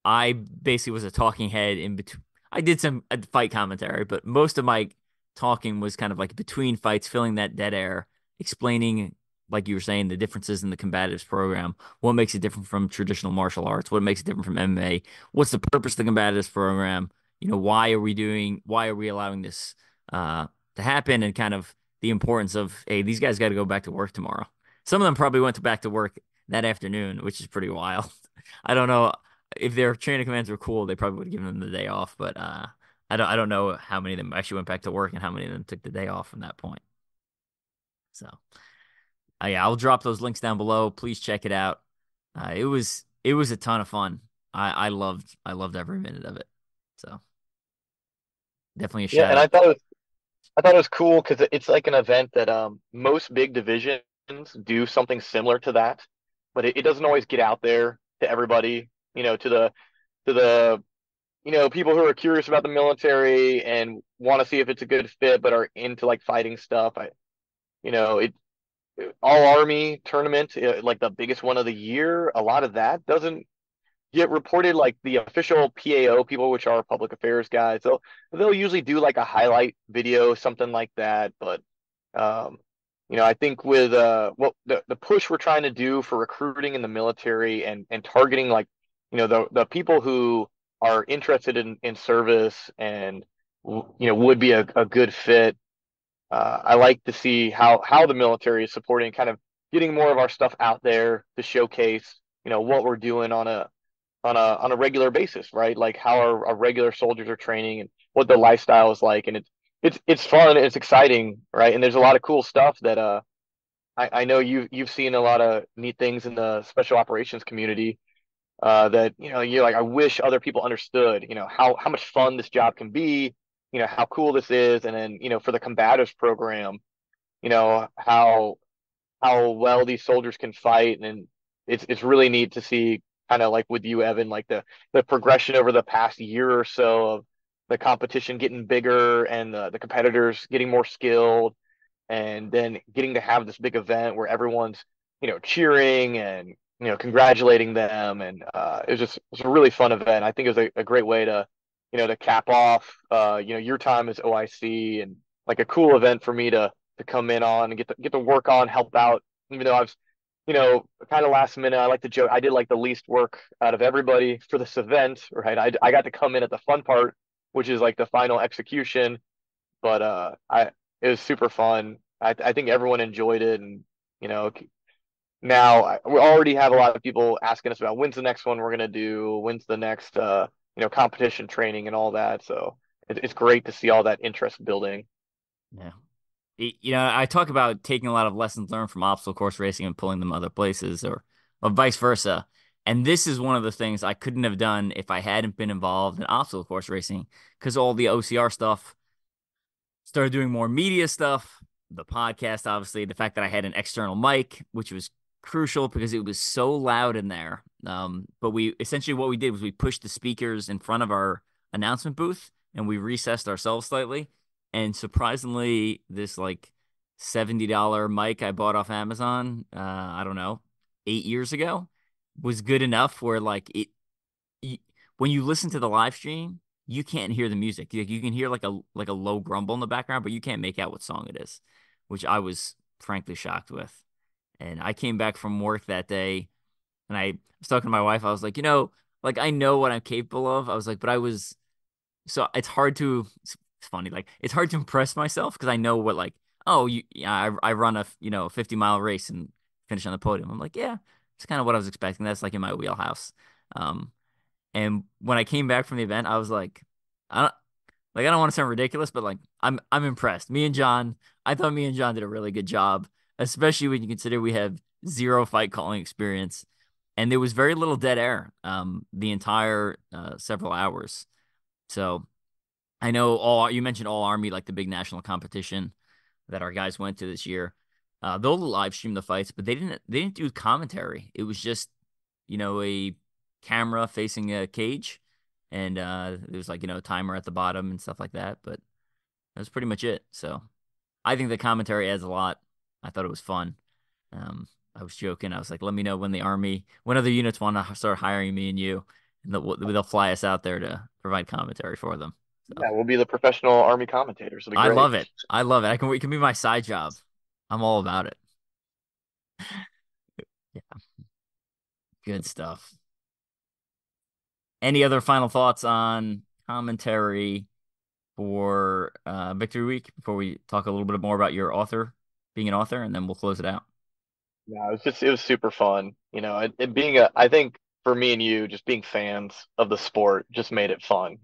I basically was a talking head in between. I did some fight commentary, but most of my talking was kind of like between fights, filling that dead air, explaining, like you were saying, the differences in the combatives program. What makes it different from traditional martial arts? What makes it different from MMA? What's the purpose of the combatives program? Why are we allowing this to happen? And kind of the importance of, hey, these guys got to go back to work tomorrow. Some of them probably went back to work that afternoon, which is pretty wild. I don't know if their chain of commands were cool, they probably would have given them the day off. But I don't know how many of them actually went back to work and how many of them took the day off from that point. So yeah, I'll drop those links down below. Please check it out. It was a ton of fun. I loved every minute of it. So definitely a Yeah, shout and I out. thought it was I thought it was cool because it's like an event that most big divisions do something similar to that, but it doesn't always get out there to everybody, to the people who are curious about the military and want to see if it's a good fit, but are into like fighting stuff. It all Army tournament, like the biggest one of the year, a lot of that doesn't get reported. Like the official PAO people, which are public affairs guys, they'll usually do like a highlight video, something like that. But um, I think with what the push we're trying to do for recruiting in the military, and targeting like the people who are interested in service, and would be a good fit. I like to see how the military is supporting, kind of getting more of our stuff out there to showcase what we're doing on a regular basis, right? Like how our regular soldiers are training, and what their lifestyle is like. And it's fun, it's exciting, right? And there's a lot of cool stuff that I know you've seen a lot of neat things in the special operations community that you're like, I wish other people understood, how much fun this job can be, how cool this is. And then for the combatives program, how well these soldiers can fight. And it's really neat to see, kind of like with you, Evan, like the progression over the past year or so of the competition getting bigger and the competitors getting more skilled, and then getting to have this big event where everyone's cheering and congratulating them. And it was a really fun event. I think it was a great way to to cap off your time as OIC, and like a cool event for me to come in on and get to work on, help out. Even though I was kind of last minute, I like to joke I did like the least work out of everybody for this event, right? I got to come in at the fun part, which is like the final execution. But I it was super fun. I think everyone enjoyed it. And you know now we already have a lot of people asking us about when's the next one we're gonna do, when's the next competition training and all that. So it's great to see all that interest building. Yeah. I talk about taking a lot of lessons learned from obstacle course racing and pulling them other places, or vice versa. And this is one of the things I couldn't have done if I hadn't been involved in obstacle course racing, because all the OCR stuff, started doing more media stuff, the podcast, obviously, the fact that I had an external mic, which was crucial because it was so loud in there. But we essentially, what we did was we pushed the speakers in front of our announcement booth and we recessed ourselves slightly. And surprisingly, this like $70 mic I bought off Amazon, I don't know, 8 years ago, was good enough where like y- when you listen to the live stream, you can't hear the music. You can hear like a low grumble in the background, but you can't make out what song it is, which I was frankly shocked with. And I came back from work that day and I was talking to my wife. I was like, like I know what I'm capable of. I was like, but I was so it's funny, like it's hard to impress myself because I know what like, oh, yeah, I run a 50-mile race and finish on the podium. I'm like, yeah, it's kind of what I was expecting. That's like in my wheelhouse. Um, and when I came back from the event, I was like, I don't I don't want to sound ridiculous, but like I'm impressed. I thought me and John did a really good job, especially when you consider we have zero fight calling experience, and there was very little dead air the entire several hours. So I know all you mentioned all Army, like the big national competition that our guys went to this year. They'll live stream the fights, but they didn't do commentary. It was just a camera facing a cage, and there was like timer at the bottom and stuff like that. But that's pretty much it. So I think the commentary adds a lot. I thought it was fun. I was joking. I was like, let me know when other units want to start hiring me and you, and they'll fly us out there to provide commentary for them. So Yeah, we'll be the professional Army commentators. It'll be I great. love it. I love it. It can be my side job. I'm all about it. Yeah, good stuff. Any other final thoughts on commentary for Victory Week before we talk a little bit more about being an author, and then we'll close it out. Yeah, it was super fun. It being I think for me and you, just being fans of the sport just made it fun.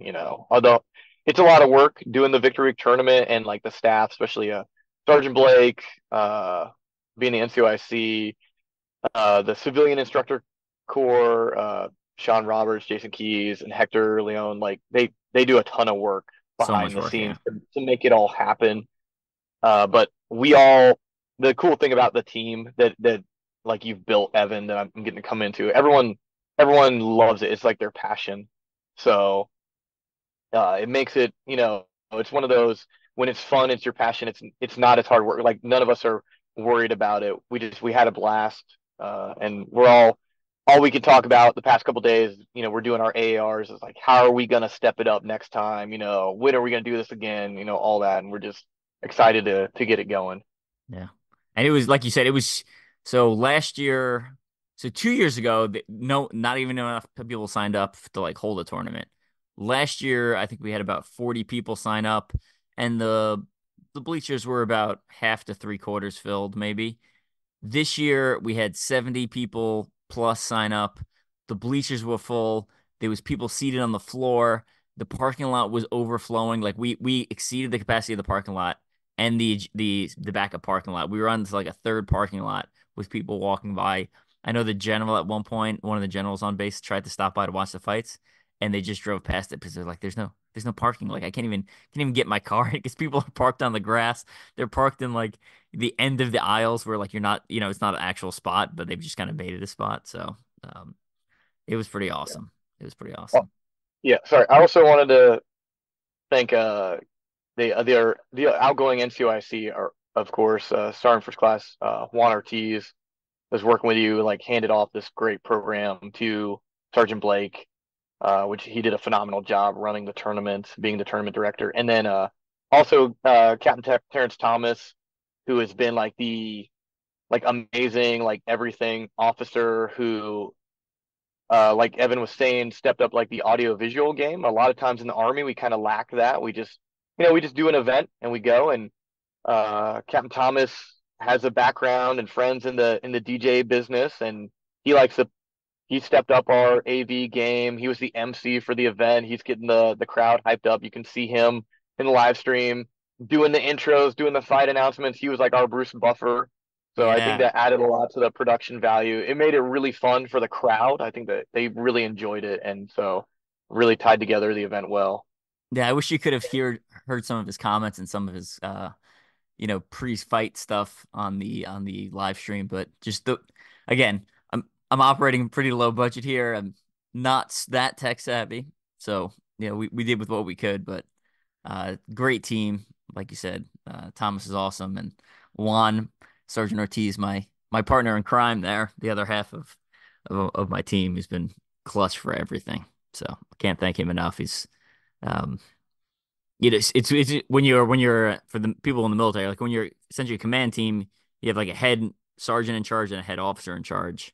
Although it's a lot of work doing the Victory Week tournament, and like the staff, especially Sergeant Blake, being the NCOIC, the civilian instructor corps, Sean Roberts, Jason Keys, and Hector Leon, like they do a ton of work So behind much the work, yeah. scenes to make it all happen. But we all, the cool thing about the team that like you've built, Evan, that I'm getting to come into, everyone loves it. It's like their passion. So it makes it, it's one of those, when it's fun, it's your passion. It's not as hard work. Like none of us are worried about it. We had a blast, and we're all we could talk about the past couple days. We're doing our AARs. It's like, how are we gonna step it up next time? When are we gonna do this again? All that, and we're just excited to get it going. Yeah. And it was like you said, it was so last year, so 2 years ago, no, not even enough people signed up to like hold a tournament. Last year, I think we had about 40 people sign up, and the bleachers were about half to three-quarters filled, maybe. This year we had 70 people plus sign up. The bleachers were full. There was people seated on the floor. the parking lot was overflowing. Like we exceeded the capacity of the parking lot and the backup parking lot. We were on to like a third parking lot with people walking by. I know the general at one point, one of the generals on base tried to stop by to watch the fights, and they just drove past it because they're like, there's no parking. Like I can't even get my car because people are parked on the grass. They're parked in like the end of the aisles where like you're not, it's not an actual spot, but they've just kind of made it a spot. So um, it was pretty Yeah. awesome. It was pretty Oh, awesome. yeah. Sorry. I also wanted to thank the outgoing NCOIC are of course Sergeant First Class Juan Ortiz was working with you, like handed off this great program to Sergeant Blake, which he did a phenomenal job running the tournament, being the tournament director, and then also Captain Terrence Thomas, who has been like the like amazing like everything officer who like Evan was saying, stepped up like the audio visual game. A lot of times in the Army, we kind of lack that. We just do an event and we go. And Captain Thomas has a background and friends in the DJ business, and he likes to. He stepped up our AV game. He was the MC for the event. He's getting the crowd hyped up. You can see him in the live stream doing the intros, doing the fight announcements. He was like our Bruce Buffer. So I think Yeah. that added a lot to the production value. It made it really fun for the crowd. I think that they really enjoyed it, and so really tied together the event well. Yeah, I wish you could have heard some of his comments and some of his pre-fight stuff on the live stream, but just the again, I'm operating pretty low budget here. I'm not that tech savvy. So, we did with what we could, but great team, like you said. Thomas is awesome, and Juan Sergeant Ortiz, my partner in crime there, the other half of my team, has been clutch for everything. So I can't thank him enough. He's um it's when you're for the people in the military, like when you're essentially a command team, you have like a head sergeant in charge and a head officer in charge.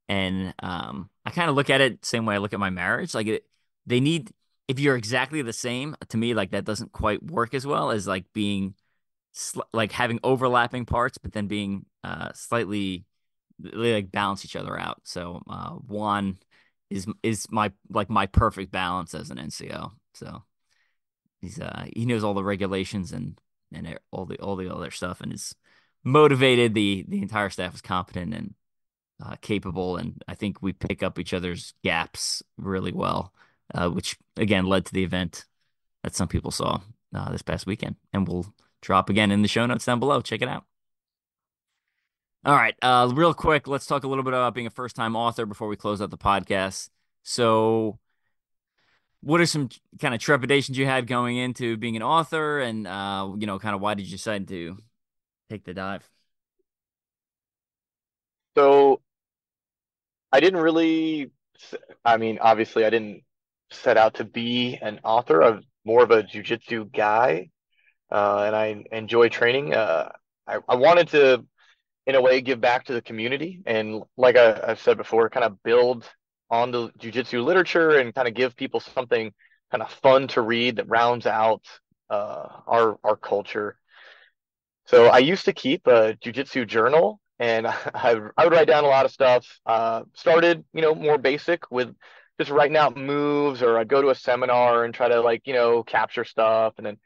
And I kind of look at it the same way I look at my marriage. Like they need if you're exactly the same, to me, like that doesn't quite work as well as like being like having overlapping parts, but then being slightly they like balance each other out. So one is my perfect balance as an NCO. So he knows all the regulations and all the other stuff and is motivated. The entire staff is competent and capable, and I think we pick up each other's gaps really well, which again led to the event that some people saw this past weekend, and we'll drop again in the show notes down below. Check it out. All right, real quick, let's talk a little bit about being a first-time author before we close out the podcast. So, what are some kind of trepidations you had going into being an author, and kind of why did you decide to take the dive? So I didn't really, I mean, obviously, I didn't set out to be an author. I'm more of a jujitsu guy, and I enjoy training. I wanted to, in a way, give back to the community, and like I've said before, kind of build on the jujitsu literature and kind of give people something kind of fun to read that rounds out our culture. So I used to keep a jujitsu journal, and I would write down a lot of stuff. Started, more basic with just writing out moves, or I'd go to a seminar and try to like, capture stuff. And then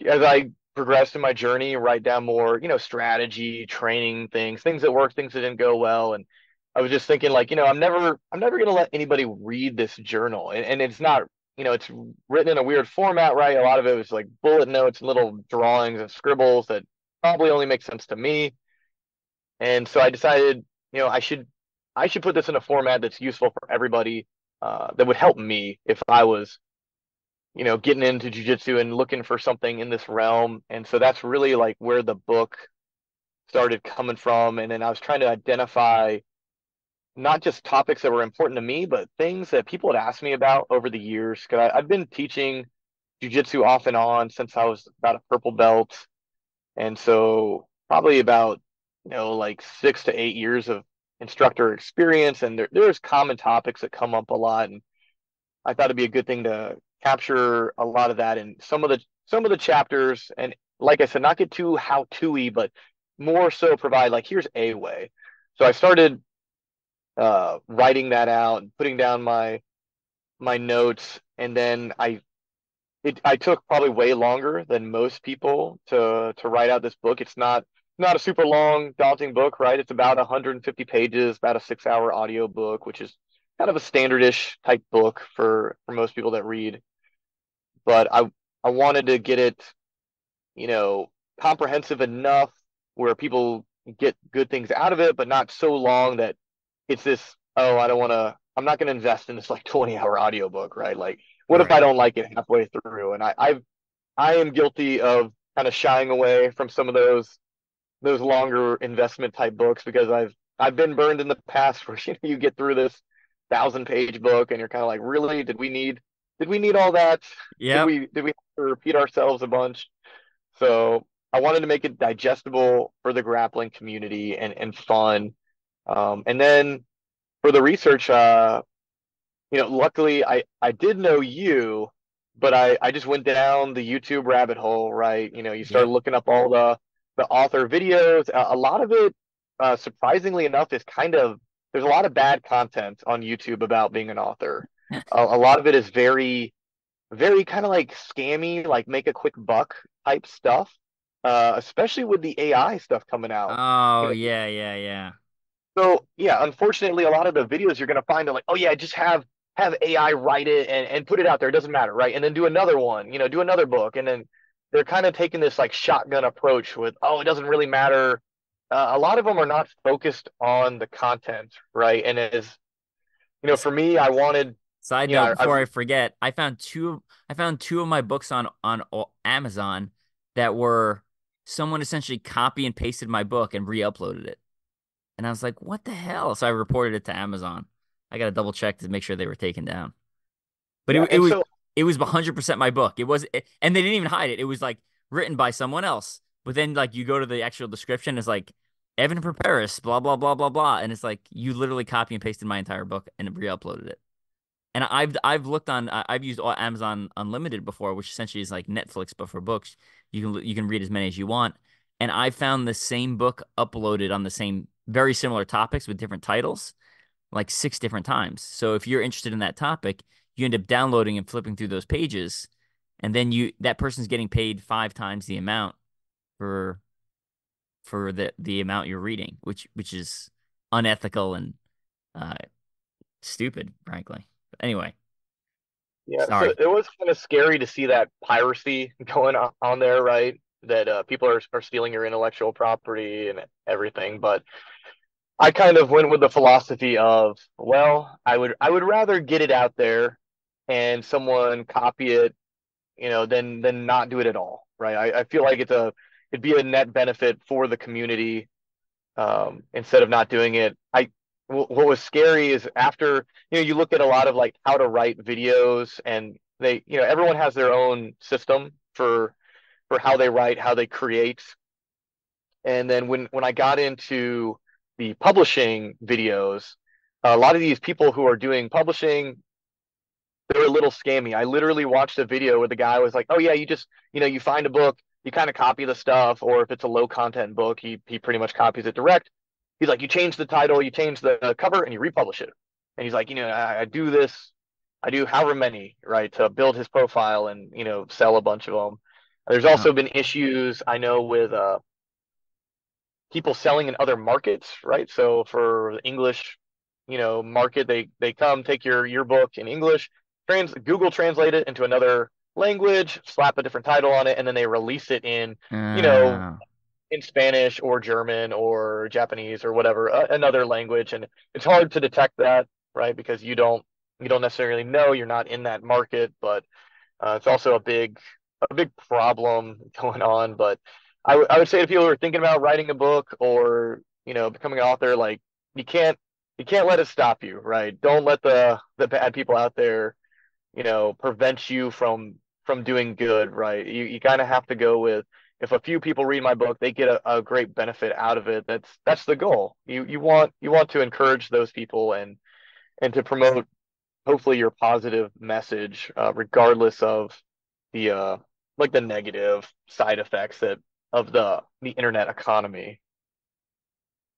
as I progressed in my journey, write down more, strategy, training things, things that worked, things that didn't go well. And I was just thinking like, I'm never gonna let anybody read this journal. And it's not, it's written in a weird format, right? A lot of it was like bullet notes and little drawings and scribbles that probably only make sense to me. And so I decided, I should put this in a format that's useful for everybody, that would help me if I was, getting into jujitsu and looking for something in this realm. And so that's really like where the book started coming from. And then I was trying to identify not just topics that were important to me, but things that people had asked me about over the years. Because I've been teaching jujitsu off and on since I was about a purple belt. And so probably about, like 6 to 8 years of instructor experience. And there's common topics that come up a lot. And I thought it'd be a good thing to capture a lot of that in some of the chapters. And like I said, not get too how-to-y, but more so provide like, here's a way. So I started writing that out and putting down my notes. and then I took probably way longer than most people to write out this book. It's not a super long, daunting book, right? It's about 150 pages, about a 6 hour audio book, which is kind of a standardish type book for most people that read. But I wanted to get it, you know, comprehensive enough where people get good things out of it, but not so long that it's this, oh, I'm not gonna invest in this like 20-hour audiobook, right? Like, what if I Right. don't like it halfway through? And I am guilty of kind of shying away from some of those longer investment type books because I've been burned in the past where you get through this 1,000 page book and you're kind of like, really, did we need all that? Yep. Did we have to repeat ourselves a bunch? So I wanted to make it digestible for the grappling community and fun. And then for the research, luckily I did know you, but I just went down the YouTube rabbit hole, right? You start Yep. looking up all the author videos. A lot of it, surprisingly enough, is kind of there's a lot of bad content on YouTube about being an author. A lot of it is very, very kind of like scammy, like make a quick buck type stuff. Especially with the AI stuff coming out. You Oh, know, yeah, yeah, yeah. so yeah, unfortunately, a lot of the videos you're gonna find are like, oh yeah, just have AI write it and put it out there. It doesn't matter, right? And then do another one, do another book, and then they're kind of taking this like shotgun approach with, oh, it doesn't really matter. A lot of them are not focused on the content, right? And for me, I wanted, Side you know, note, I, I've before I forget, I found two of my books on Amazon that were someone essentially copy and pasted my book and re-uploaded it. And I was like, what the hell? So I reported it to Amazon. I got to double check to make sure they were taken down. But yeah, it and was so it was 100% my book. And they didn't even hide it. It was like written by someone else. But then like you go to the actual description, it's like Evan Perperis, blah blah blah blah blah, and it's like you literally copy and pasted my entire book and re-uploaded it. And I've looked on I've used Amazon Unlimited before, which essentially is like Netflix but for books. You can read as many as you want. And I found the same book uploaded on the same very similar topics with different titles like six different times. So if you're interested in that topic, you end up downloading and flipping through those pages, and then that person's getting paid five times the amount for the amount you're reading, which is unethical and uh stupid, frankly. But anyway, yeah, so sorry. it was kind of scary to see that piracy going on there, right? That people are stealing your intellectual property and everything, but I kind of went with the philosophy of, well, I would rather get it out there and someone copy it, than not do it at all, right? I feel like it'd be a net benefit for the community, instead of not doing it. What was scary is after, you look at a lot of like how to write videos and everyone has their own system for how they write, how they create. And then when I got into the publishing videos, a lot of these people who are doing publishing, they're a little scammy. I literally watched a video where the guy was like, "Oh yeah, you just, you find a book, you kind of copy the stuff, or if it's a low content book, he pretty much copies it direct. He's like, you change the title, you change the cover, and you republish it. And he's like, I do this, I do however many, right, to build his profile and sell a bunch of them. There's Uh, also been issues I know with people selling in other markets, right? So for the English, market, they come take your book in English, Google translate it into another language, slap a different title on it, and then they release it you know, uh, in Spanish or German or Japanese or whatever, another language, and it's hard to detect that, right? Because you don't necessarily know, you're not in that market, but it's also a big problem going on. But I would say to people who are thinking about writing a book or becoming an author, like you can't you can't let it stop you, right? Don't let the bad people out there prevent you from doing good, right? You kind of have to go with, if a few people read my book, they get a great benefit out of it. That's the goal. You want to encourage those people and to promote hopefully your positive message, regardless of the like the negative side effects of the internet economy.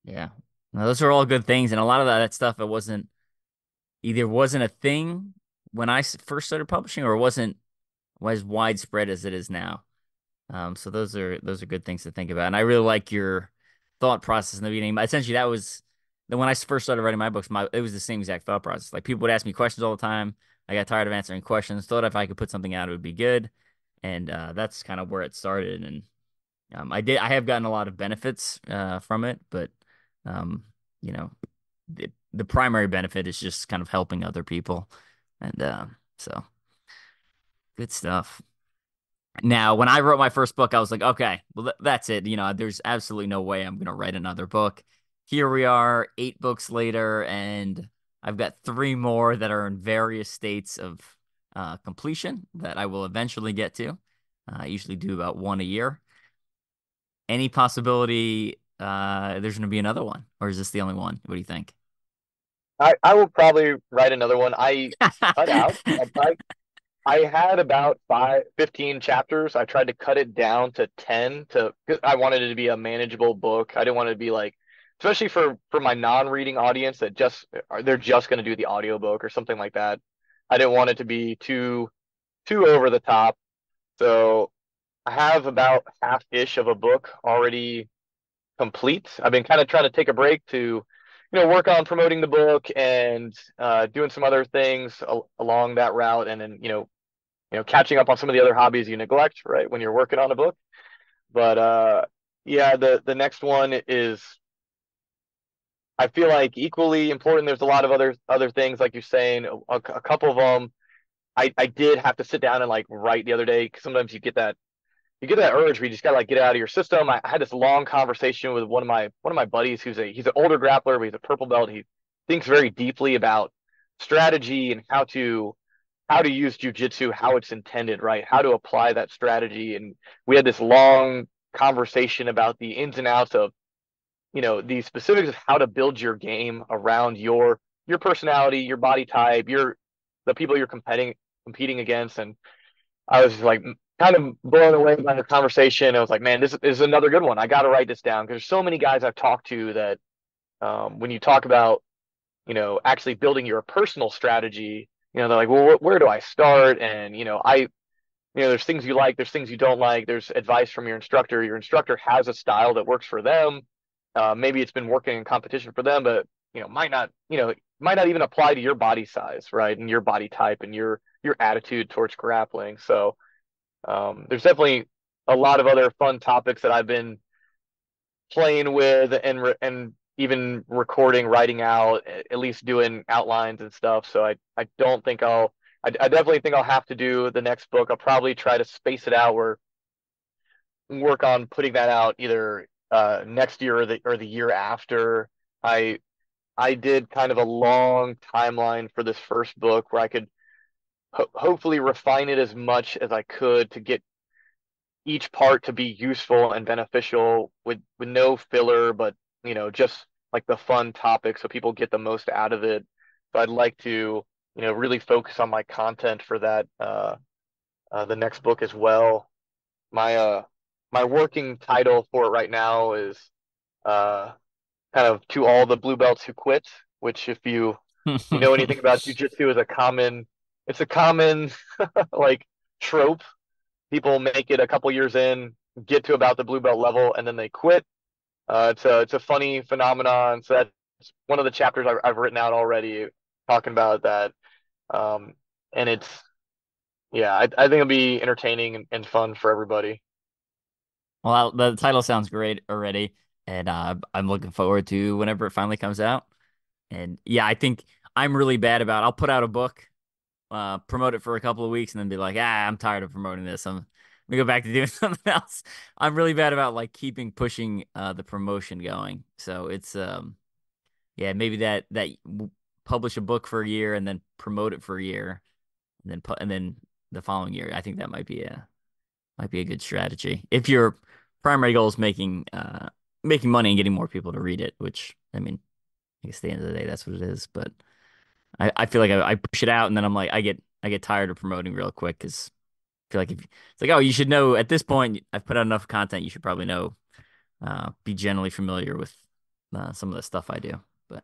yeah. Now, those are all good things, and a lot of that stuff it wasn't either wasn't a thing when I first started publishing, or it wasn't as widespread as it is now. So those are good things to think about. And I really like your thought process in the beginning. Essentially, that was then when I first started writing my books, it was the same exact thought process. Like people would ask me questions all the time. I got tired of answering questions. Thought if I could put something out, it would be good. And that's kind of where it started. And I have gotten a lot of benefits from it, but um, you know, the primary benefit is just kind of helping other people. And so good stuff. Now, when I wrote my first book, I was like, okay, well, that's it. There's absolutely no way I'm going to write another book. Here we are, 8 books later, and I've got 3 more that are in various states of completion that I will eventually get to. I usually do about one a year. Any possibility there's going to be another one, or is this the only one? What do you think? I will probably write another one. I cut out. I had about 15 chapters. I tried to cut it down to 10 to, 'cause I wanted it to be a manageable book. I didn't want it to be like, especially for my non-reading audience that they're just going to do the audiobook or something like that. I didn't want it to be too over the top. So I have about half-ish of a book already complete. I've been kind of trying to take a break to, work on promoting the book and doing some other things along that route, and then catching up on some of the other hobbies you neglect, right, when you're working on a book. But yeah, the next one is, I feel like, equally important. There's a lot of other things like you're saying. A couple of them, I did have to sit down and like write the other day, 'cause sometimes you get that urge where you just gotta like get it out of your system. I had this long conversation with one of my buddies he's an older grappler, but he's a purple belt. He thinks very deeply about strategy and how to use jujitsu, how it's intended, right? How to apply that strategy. And we had this long conversation about the ins and outs of, the specifics of how to build your game around your personality, your body type, the people you're competing against. And I was like kind of blown away by the conversation. I was like, man, this is another good one. I got to write this down, because there's so many guys I've talked to that when you talk about, actually building your personal strategy, they're like, well, where do I start? And, there's things you like, there's things you don't like, there's advice from your instructor. Your instructor has a style that works for them. Maybe it's been working in competition for them, but, might not even apply to your body size, right? And your body type and your attitude towards grappling. So there's definitely a lot of other fun topics that I've been playing with and even recording, writing out, at least doing outlines and stuff. So I don't think I definitely think I'll have to do the next book. I'll probably try to space it out, or work on putting that out either next year or the year after. I I did kind of a long timeline for this first book where I could hopefully refine it as much as I could to get each part to be useful and beneficial, with no filler, but just like the fun topic, so people get the most out of it. So I'd like to really focus on my content for that the next book as well. My working title for it right now is uh kind of "To All the Blue Belts Who Quit," which, if you know anything about jujitsu, is a common like trope. People make it a couple years in, get to about the blue belt level, and then they quit. It's a funny phenomenon. So that's one of the chapters I've written out already, talking about that. Um, and it's yeah, I think it'll be entertaining and fun for everybody. Well, the title sounds great already, and I'm looking forward to whenever it finally comes out. And yeah, I think I'm really bad about. I'll put out a book, promote it for a couple of weeks, and then be like, I'm tired of promoting this. I'm gonna go back to doing something else. I'm really bad about like keeping pushing the promotion going. So it's yeah, maybe publish a book for a year and then promote it for a year, and then the following year. I think that might be a good strategy if your primary goal is making money and getting more people to read it. Which I mean, I guess at the end of the day, that's what it is. But I feel like I push it out and then I'm like I get tired of promoting real quick because I feel like if it's like, oh, you should know at this point I've put out enough content, you should probably know, be generally familiar with some of the stuff I do. But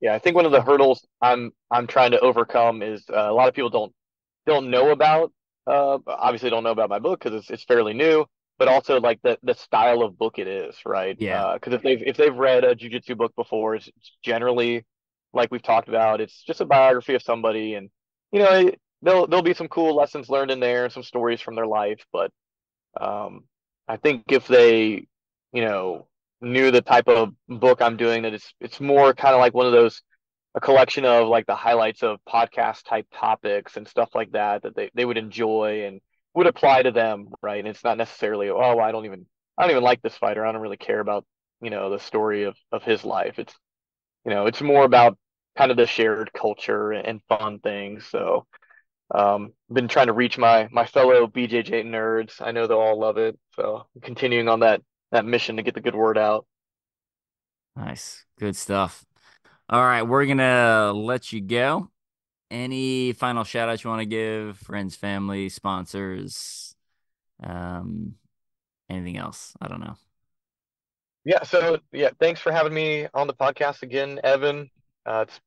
Yeah, I think one of the hurdles I'm trying to overcome is a lot of people don't know about obviously don't know about my book because it's fairly new, but also like the style of book it is, right? Yeah. Because if they've read a jujitsu book before, it's generally like we've talked about, it's just a biography of somebody, and there'll be some cool lessons learned in there and some stories from their life, but um, I think if they you know knew the type of book I'm doing, that it's more kind of like one of those a collection of like the highlights of podcast type topics and stuff like that that they would enjoy and would apply to them, right? And it's not necessarily, oh, I don't even like this fighter. I don't really care about, the story of his life. It's more about kind of the shared culture and fun things. So, been trying to reach my fellow BJJ nerds. I know they'll all love it. So, continuing on that mission to get the good word out. Nice. Good stuff. All right, we're gonna let you go. Any final shout outs you want to give? Friends, family, sponsors, um, anything else? I don't know. Yeah, so yeah, thanks for having me on the podcast again, Evan. It's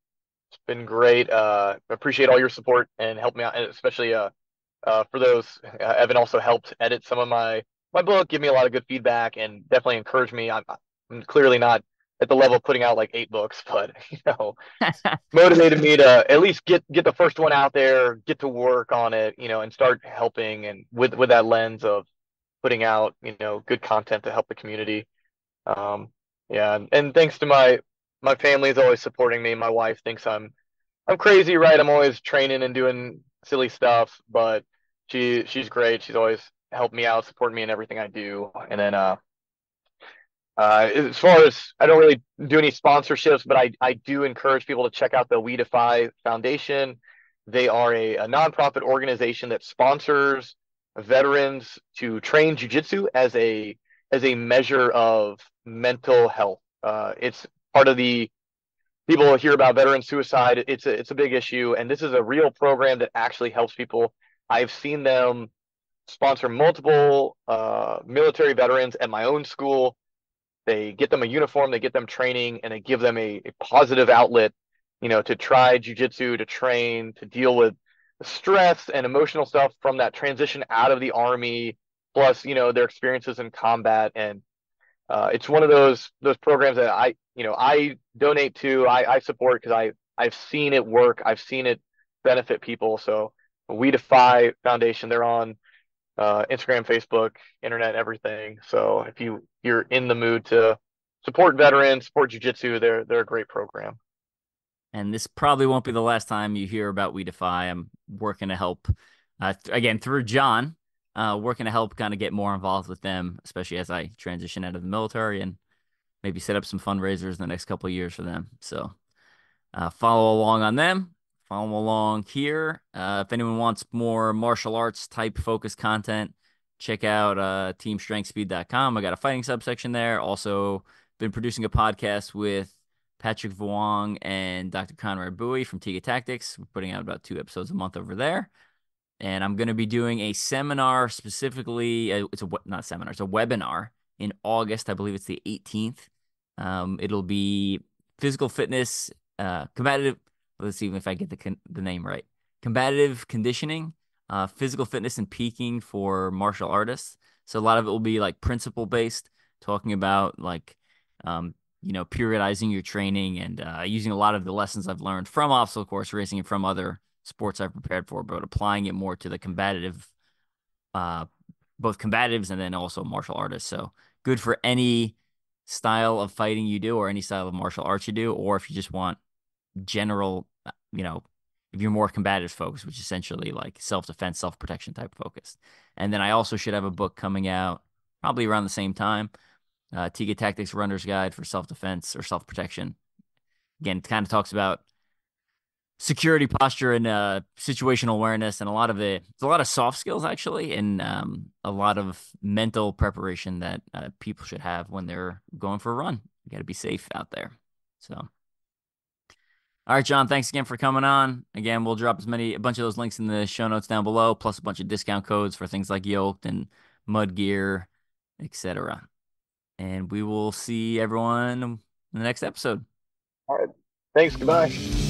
been great. Appreciate all your support and help me out, and especially for those. Evan also helped edit some of my book, give me a lot of good feedback, and definitely encouraged me. I'm clearly not at the level of putting out like 8 books, but motivated me to at least get the first one out there, get to work on it, and start helping and with that lens of putting out good content to help the community. Um, yeah, and thanks to my family is always supporting me. My wife thinks I'm crazy, right? I'm always training and doing silly stuff, but she's great. She's always helped me out, supporting me in everything I do. And then as far as I don't really do any sponsorships, but I do encourage people to check out the We Defy Foundation. They are a nonprofit organization that sponsors veterans to train jujitsu as a measure of mental health. It's part of the people hear about veteran suicide. It's a big issue, and this is a real program that actually helps people. I've seen them sponsor multiple military veterans at my own school. They get them a uniform, they get them training, and they give them a positive outlet, to try jujitsu, to train, to deal with stress and emotional stuff from that transition out of the army, plus, their experiences in combat. And it's one of those programs that I donate to, I support because I've seen it work, I've seen it benefit people. So We Defy Foundation, they're on Instagram, Facebook, internet, everything. So if you're in the mood to support veterans, support jujitsu, they're a great program. And this probably won't be the last time you hear about We Defy. I'm working to help, again, through John, working to help kind of get more involved with them, especially as I transition out of the military and maybe set up some fundraisers in the next couple of years for them. So follow along on them. Follow along here. If anyone wants more martial arts type focused content, check out teamstrengthspeed.com. I got a fighting subsection there. Also, been producing a podcast with Patrick Vuong and Dr. Conrad Bowie from Tiga Tactics. We're putting out about 2 episodes a month over there. And I'm going to be doing a seminar specifically. It's a not a seminar, it's a webinar in August. I believe it's the 18th. It'll be physical fitness, combative. Let's see if I get the name right. Combative conditioning, physical fitness, and peaking for martial artists. So a lot of it will be like principle based, talking about like, periodizing your training and using a lot of the lessons I've learned from obstacle course racing and from other sports I've prepared for, but applying it more to the combative, uh, both combatives and then also martial artists. So good for any style of fighting you do or any style of martial arts you do, or if you just want general, if you're more combative focused, which is essentially like self-defense, self-protection type focused. And then I also should have a book coming out probably around the same time, Tiga Tactics Runner's Guide for Self-Defense or Self-Protection. Again, it kind of talks about security posture and situational awareness and it's a lot of soft skills actually and a lot of mental preparation that people should have when they're going for a run. You got to be safe out there. So all right, John, thanks again for coming on. Again, we'll drop a bunch of those links in the show notes down below, plus a bunch of discount codes for things like Yoked and Mud Gear, etc. And we will see everyone in the next episode. All right. Thanks. Goodbye.